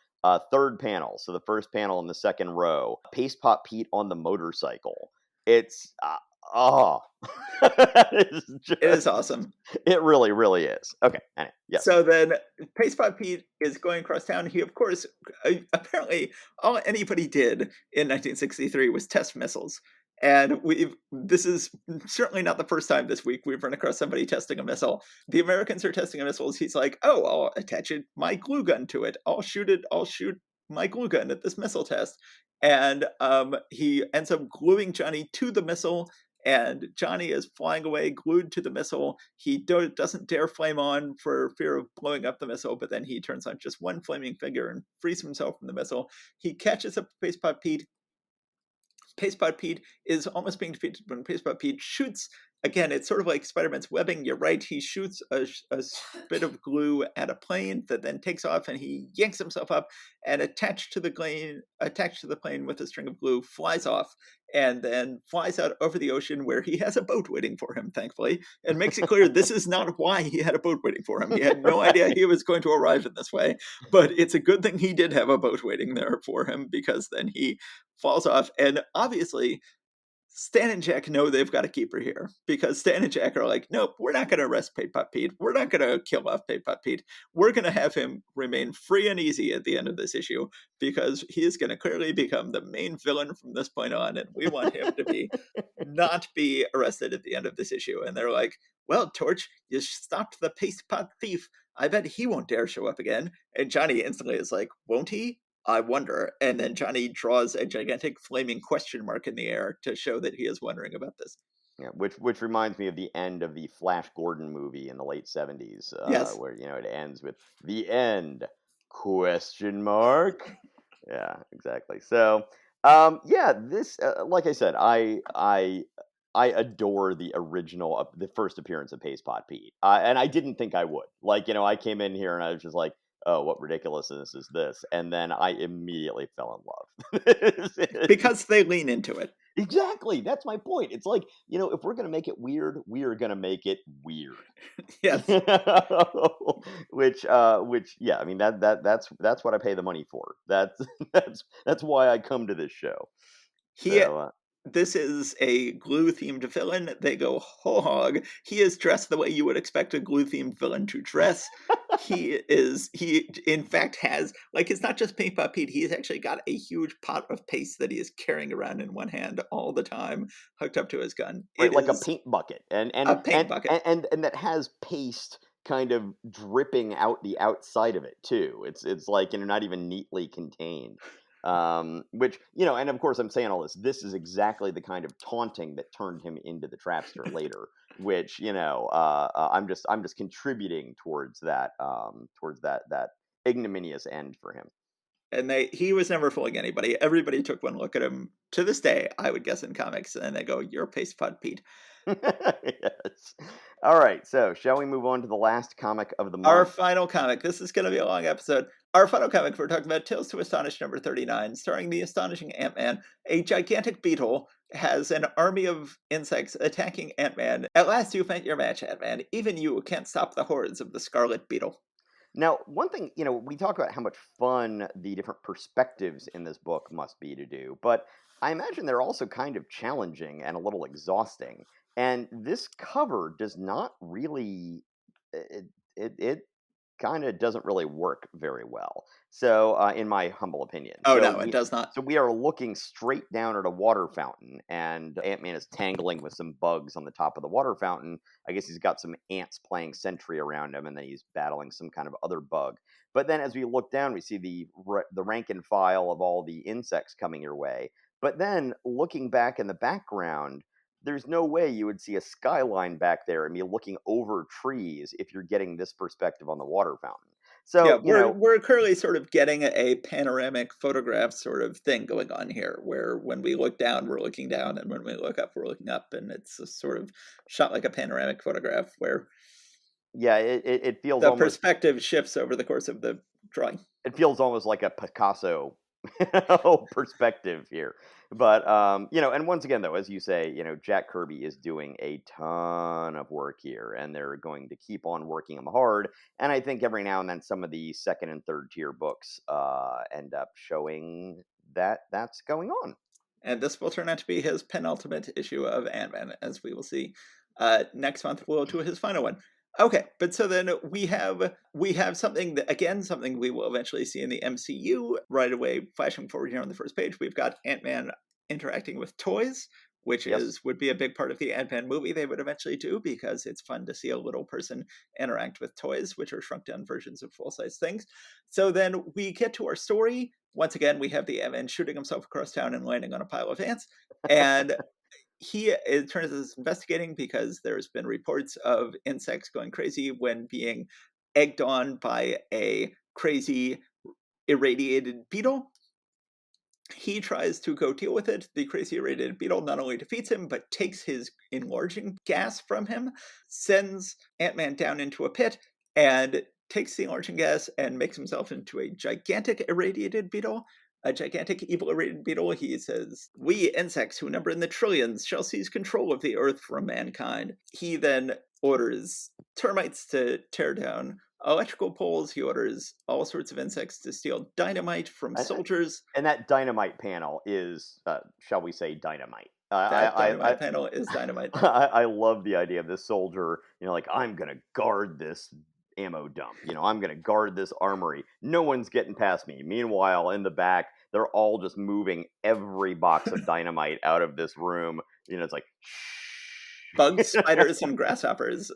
[SPEAKER 2] third panel. So the first panel in the second row, Paste Pot Pete on the motorcycle. It's oh, it's
[SPEAKER 1] It is
[SPEAKER 2] just
[SPEAKER 1] awesome.
[SPEAKER 2] it really, really is. Okay, anyway, yes.
[SPEAKER 1] So then Pacebot Pete is going across town. He, of course, apparently, all anybody did in 1963 was test missiles. And this is certainly not the first time this week we've run across somebody testing a missile. The Americans are testing a missile. He's like, oh, I'll attach my glue gun to it. I'll shoot my glue gun at this missile test. And he ends up gluing Johnny to the missile, and Johnny is flying away glued to the missile. He doesn't dare flame on for fear of blowing up the missile, but then he turns on just one flaming finger and frees himself from the missile. He catches up to Pacebot Pete. Pacebot Pete is almost being defeated when Pacebot Pete shoots. Again, it's sort of like Spider-Man's webbing. You're right. He shoots a bit of glue at a plane that then takes off, and he yanks himself up and attached to the plane with a string of glue, flies off, and then flies out over the ocean where he has a boat waiting for him, thankfully, and makes it clear this is not why he had a boat waiting for him. He had no idea he was going to arrive in this way, but it's a good thing he did have a boat waiting there for him, because then he falls off. And obviously, Stan and Jack know they've got to keep her here, because Stan and Jack are like, nope, we're not going to arrest Pate-Pot Pete. We're not going to kill off Pate-Pot Pete. We're going to have him remain free and easy at the end of this issue, because he is going to clearly become the main villain from this point on, and we want him to be not be arrested at the end of this issue. And they're like, well, Torch, you stopped the paste pot thief. I bet he won't dare show up again. And Johnny instantly is like, won't he? I wonder. And then Johnny draws a gigantic flaming question mark in the air to show that he is wondering about this.
[SPEAKER 2] Yeah, which reminds me of the end of the Flash Gordon movie in the late 70s,
[SPEAKER 1] Yes.
[SPEAKER 2] where it ends with the end question mark. Yeah, exactly. So, yeah, this like I said, I adore the original, the first appearance of Pace Pot Pete, and I didn't think I would. Like, I came in here and I was just like, oh, what ridiculousness is this? And then I immediately fell in love.
[SPEAKER 1] Because they lean into it.
[SPEAKER 2] Exactly, that's my point. It's like, if we're gonna make it weird, we are gonna make it weird.
[SPEAKER 1] Yes.
[SPEAKER 2] Which, yeah, I mean that's what I pay the money for. That's that's why I come to this show.
[SPEAKER 1] He
[SPEAKER 2] So,
[SPEAKER 1] This is a glue themed villain. They go whole hog. He is dressed the way you would expect a glue themed villain to dress. He in fact has, like, it's not just Paint Pot Pete. He's actually got a huge pot of paste that he is carrying around in one hand all the time, hooked up to his gun.
[SPEAKER 2] right,
[SPEAKER 1] It
[SPEAKER 2] like a
[SPEAKER 1] is
[SPEAKER 2] paint bucket, and
[SPEAKER 1] a
[SPEAKER 2] and
[SPEAKER 1] paint
[SPEAKER 2] and
[SPEAKER 1] bucket.
[SPEAKER 2] and that has paste kind of dripping out the outside of it too. It's like, not even neatly contained. Which, and of course I'm saying all this. This is exactly the kind of taunting that turned him into the trapster later. Which, I'm just contributing towards that ignominious end for him.
[SPEAKER 1] And he was never fooling anybody. Everybody took one look at him to this day, I would guess, in comics, and they go, "You're Paste Pot Pete."
[SPEAKER 2] Yes. All right. So, shall we move on to the last comic of the
[SPEAKER 1] Our
[SPEAKER 2] month?
[SPEAKER 1] final comic. This is going to be a long episode. Our final comic, we're talking about Tales to Astonish number 39, starring the astonishing Ant-Man. A gigantic beetle has an army of insects attacking Ant-Man. At last you've met your match, Ant-Man. Even you can't stop the hordes of the Scarlet Beetle.
[SPEAKER 2] Now, one thing, we talk about how much fun the different perspectives in this book must be to do, but I imagine they're also kind of challenging and a little exhausting. And this cover does not really, it kind of doesn't really work very well. So, in my humble opinion,
[SPEAKER 1] Oh, no, it does not.
[SPEAKER 2] so we are looking straight down at a water fountain, and Ant Man is tangling with some bugs on the top of the water fountain. I guess he's got some ants playing sentry around him, and then he's battling some kind of other bug. But then, as we look down, we see the rank and file of all the insects coming your way. But then, looking back in the background, there's no way you would see a skyline back there and be looking over trees if you're getting this perspective on the water fountain.
[SPEAKER 1] Yeah,
[SPEAKER 2] So,
[SPEAKER 1] we're currently sort of getting a panoramic photograph sort of thing going on here, where when we look down, we're looking down, and when we look up, we're looking up, and it's a sort of shot like a panoramic photograph where
[SPEAKER 2] Yeah, it feels
[SPEAKER 1] The
[SPEAKER 2] almost
[SPEAKER 1] perspective shifts over the course of the drawing.
[SPEAKER 2] like a Picasso perspective here. But and once again though, as you say, Jack Kirby is doing a ton of work here, and they're going to keep on working them hard. And I think every now and then some of the second and third tier books end up showing that that's going on.
[SPEAKER 1] And this will turn out to be his penultimate issue of Ant-Man, as we will see. Next month we'll do his final one. Okay, but so then we have something that, again, something we will eventually see in the MCU right away. Flashing forward here on the first page, we've got Ant-Man interacting with toys, which
[SPEAKER 2] Yes.
[SPEAKER 1] is would be a big part of the Ant-Man movie they would eventually do, because it's fun to see a little person interact with toys, which are shrunk down versions of full size things. So then we get to our story. Once again, we have the Ant-Man shooting himself across town and landing on a pile of ants. And it turns out, is investigating because there's been reports of insects going crazy when being egged on by a crazy irradiated beetle. He tries to go deal with it. The crazy irradiated beetle not only defeats him, but takes his enlarging gas from him, sends Ant-Man down into a pit, and takes the enlarging gas and makes himself into a gigantic irradiated beetle. A gigantic evil irradiated beetle. He says, "We insects who number in the trillions shall seize control of the earth from mankind." He then orders termites to tear down electrical poles. He orders all sorts of insects to steal dynamite from
[SPEAKER 2] And,
[SPEAKER 1] soldiers.
[SPEAKER 2] and that dynamite panel is, shall we say, dynamite.
[SPEAKER 1] That dynamite panel is dynamite.
[SPEAKER 2] I love the idea of this soldier, like, I'm gonna guard this ammo dump. I'm gonna guard this armory. No one's getting past me. Meanwhile, in the back, they're all just moving every box of dynamite out of this room. It's like,
[SPEAKER 1] Bugs, spiders, and grasshoppers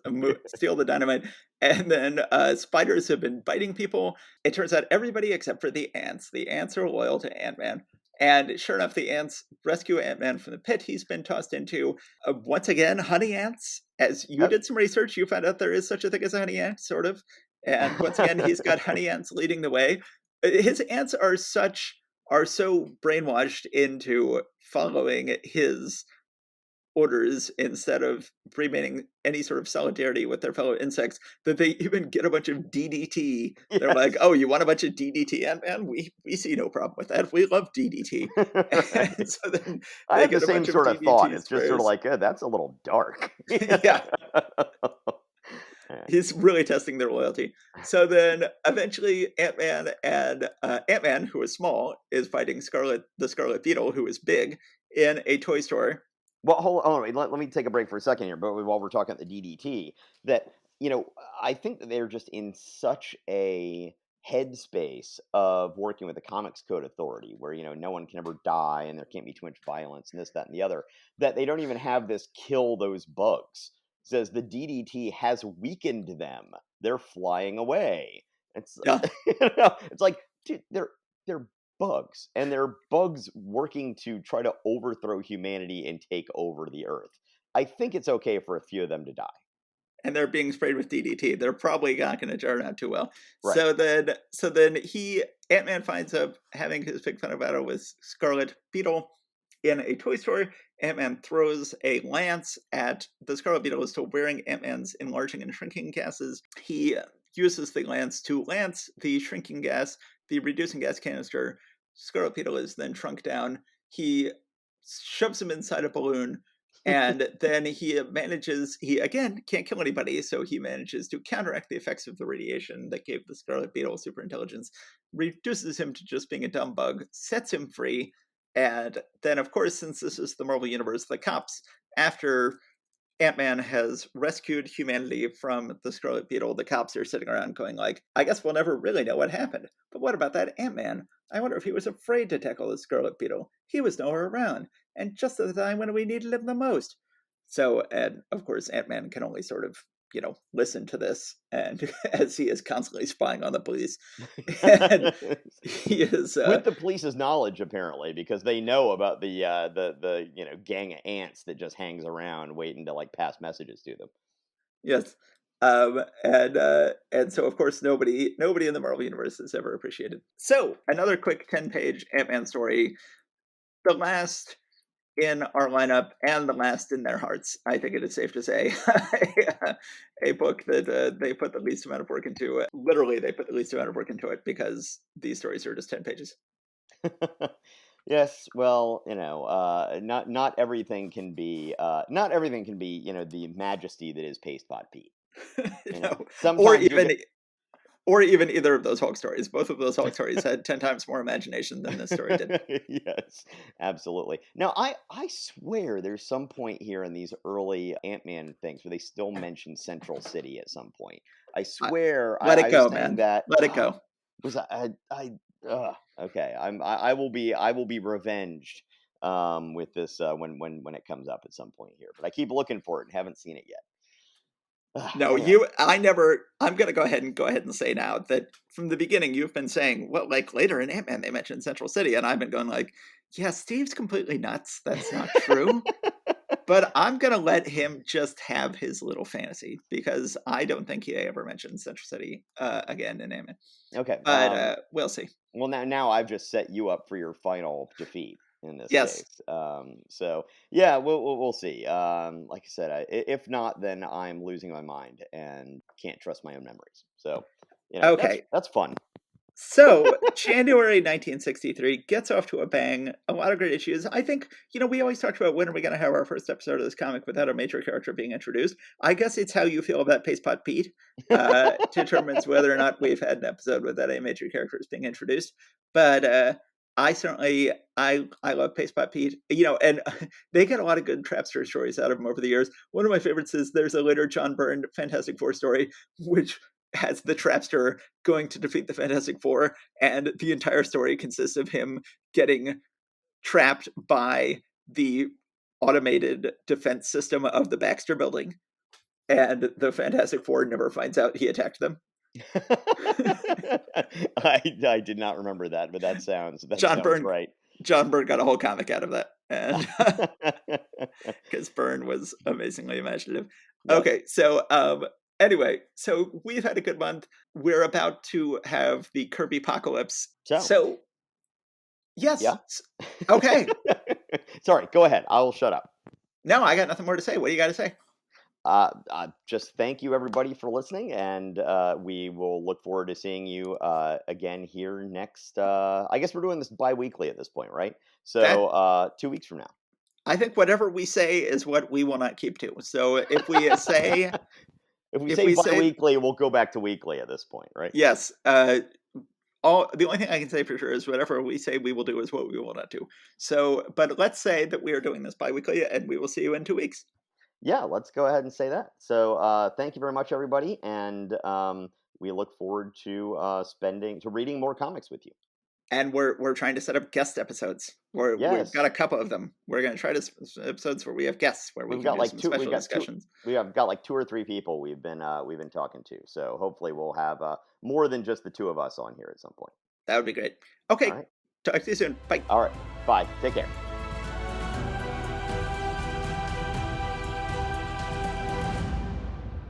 [SPEAKER 1] steal the dynamite, and then spiders have been biting people. It turns out everybody except for the ants. The ants are loyal to Ant-Man. And sure enough, the ants rescue Ant-Man from the pit he's been tossed into. Once again, honey ants. As you did some research, you found out there is such a thing as a honey ant, sort of. And once again, he's got honey ants leading the way. His ants are so brainwashed into following his orders instead of remaining any sort of solidarity with their fellow insects, that they even get a bunch of DDT. They're like,
[SPEAKER 2] yes.
[SPEAKER 1] "Oh, you want a bunch of DDT, Ant-Man? We see no problem with that. We love DDT." And so then
[SPEAKER 2] I
[SPEAKER 1] they
[SPEAKER 2] have the
[SPEAKER 1] get a
[SPEAKER 2] same
[SPEAKER 1] bunch of
[SPEAKER 2] sort of thought.
[SPEAKER 1] DDT
[SPEAKER 2] It's just sort of
[SPEAKER 1] sprayers.
[SPEAKER 2] like, that's a little dark.
[SPEAKER 1] Yeah,
[SPEAKER 2] Yeah.
[SPEAKER 1] he's really testing their loyalty. So then eventually Ant-Man, who is small, is fighting the Scarlet Beetle, who is big, in a toy store.
[SPEAKER 2] Well, hold on. Let me take a break for a second here. But while we're talking the DDT, that I think that they're just in such a headspace of working with the Comics Code Authority, where no one can ever die and there can't be too much violence and this, that, and the other, that they don't even have this kill those bugs. It says the DDT has weakened them. They're flying away. It's
[SPEAKER 1] Yeah.
[SPEAKER 2] it's like, dude, they're bugs, and they're bugs working to try to overthrow humanity and take over the earth. I think it's okay for a few of them to die.
[SPEAKER 1] And they're being sprayed with DDT. They're probably not going to turn out too well.
[SPEAKER 2] Right.
[SPEAKER 1] So then Ant-Man finds up having his big final battle with Scarlet Beetle in a toy store. Ant-Man throws a lance at the Scarlet Beetle, is still wearing Ant-Man's enlarging and shrinking gases. He uses the lance to lance the shrinking gas, the reducing gas canister. Scarlet Beetle is then shrunk down. He shoves him inside a balloon, and then he again can't kill anybody, so he manages to counteract the effects of the radiation that gave the Scarlet Beetle super intelligence, reduces him to just being a dumb bug, sets him free. And then, of course, since this is the Marvel Universe, the cops, after Ant-Man has rescued humanity from the Scarlet Beetle, the cops are sitting around going like, "I guess we'll never really know what happened. But what about that Ant-Man? I wonder if he was afraid to tackle the Scarlet Beetle. He was nowhere around, and just at the time when we needed him the most." So, and of course, Ant-Man can only sort of, listen to this, and as he is constantly spying on the police, and he is,
[SPEAKER 2] With the police's knowledge, apparently, because they know about the gang of ants that just hangs around waiting to like pass messages to them.
[SPEAKER 1] yes. And so of course nobody in the Marvel universe is ever appreciated. So another quick 10-page Ant-Man story. The last in our lineup and the last in their hearts. I think it is safe to say a book that they put the least amount of work into it. Literally, they put the least amount of work into it because these stories are just 10 pages.
[SPEAKER 2] Yes, well, not everything can be the majesty that is Paste Pot Pete.
[SPEAKER 1] No, or
[SPEAKER 2] Sometimes you'll
[SPEAKER 1] even
[SPEAKER 2] get
[SPEAKER 1] or even either of those Hulk stories. Both of those Hulk stories had 10 times more imagination than this story did.
[SPEAKER 2] Yes, absolutely. Now, I swear there's some point here in these early Ant-Man things where they still mention Central City at some point. I
[SPEAKER 1] I,
[SPEAKER 2] swear
[SPEAKER 1] let it
[SPEAKER 2] I was
[SPEAKER 1] go,
[SPEAKER 2] saying
[SPEAKER 1] man.
[SPEAKER 2] that.
[SPEAKER 1] Let it go.
[SPEAKER 2] Was okay. I will be revenged with this when it comes up at some point here. But I keep looking for it and haven't seen it yet.
[SPEAKER 1] No,
[SPEAKER 2] Anyway.
[SPEAKER 1] I'm gonna go ahead and say now that from the beginning you've been saying, well, like later in Ant-Man they mentioned Central City, and I've been going like, yeah, Steve's completely nuts. That's not true. But I'm gonna let him just have his little fantasy because I don't think he ever mentioned Central City again in Ant-Man.
[SPEAKER 2] Okay.
[SPEAKER 1] But we'll see.
[SPEAKER 2] Well, now I've just set you up for your final defeat in this
[SPEAKER 1] Yes.
[SPEAKER 2] case. So yeah, we'll see. Like I said, if not, then I'm losing my mind and can't trust my own memories. So,
[SPEAKER 1] Okay.
[SPEAKER 2] that's fun.
[SPEAKER 1] So, January 1963 gets off to a bang. A lot of great issues. I think, we always talked about when are we going to have our first episode of this comic without a major character being introduced. I guess it's how you feel about Paste Pot Pete determines whether or not we've had an episode without a major characters being introduced. But I certainly, I love Paste Pot Pete, and they get a lot of good Trapster stories out of him over the years. One of my favorites is there's a later John Byrne Fantastic Four story, which has the Trapster going to defeat the Fantastic Four, and the entire story consists of him getting trapped by the automated defense system of the Baxter building, and the Fantastic Four never finds out he attacked them.
[SPEAKER 2] I did not remember that, but that
[SPEAKER 1] John
[SPEAKER 2] sounds
[SPEAKER 1] Byrne
[SPEAKER 2] right.
[SPEAKER 1] John Byrne got a whole comic out of that, and because Byrne was amazingly imaginative.
[SPEAKER 2] Yes.
[SPEAKER 1] Okay, so anyway, so we've had a good month. We're about to have the Kirby apocalypse.
[SPEAKER 2] So,
[SPEAKER 1] So yes,
[SPEAKER 2] yeah.
[SPEAKER 1] okay.
[SPEAKER 2] Sorry, go ahead. I will shut up.
[SPEAKER 1] No, I got nothing more to say. What do you got to say?
[SPEAKER 2] Just thank you everybody for listening, and we will look forward to seeing you again here next. I guess we're doing this bi-weekly at this point, right?
[SPEAKER 1] That
[SPEAKER 2] So 2 weeks from now.
[SPEAKER 1] I think whatever we say is what we will not keep to. So
[SPEAKER 2] If we
[SPEAKER 1] if
[SPEAKER 2] say
[SPEAKER 1] we say
[SPEAKER 2] bi-weekly, we'll go back to weekly at this point, right?
[SPEAKER 1] yes, all the only thing I can say for sure is whatever we say we will do is what we will not do. So, but let's say that we are doing this bi-weekly, and we will see you in 2 weeks.
[SPEAKER 2] Yeah, let's go ahead and say that. So thank you very much, everybody, and we look forward to reading more comics with you.
[SPEAKER 1] And we're trying to set up guest episodes. We've got
[SPEAKER 2] Yes,
[SPEAKER 1] a couple of them. We're going to try to episodes where we have guests, where we
[SPEAKER 2] we've
[SPEAKER 1] can
[SPEAKER 2] got
[SPEAKER 1] do
[SPEAKER 2] like
[SPEAKER 1] some
[SPEAKER 2] two.
[SPEAKER 1] special discussions.
[SPEAKER 2] We have got like 2 or 3 people we've been talking to. So hopefully we'll have more than just the two of us on here at some point.
[SPEAKER 1] That would be great.
[SPEAKER 2] All
[SPEAKER 1] Okay,
[SPEAKER 2] right.
[SPEAKER 1] talk to you soon. Bye.
[SPEAKER 2] All right. Bye. Take care.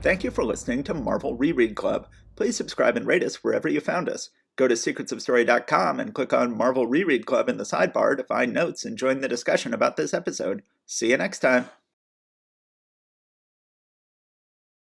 [SPEAKER 1] Thank you for listening to Marvel Reread Club. Please subscribe and rate us wherever you found us. Go to secretsofstory.com and click on Marvel Reread Club in the sidebar to find notes and join the discussion about this episode. See you next time.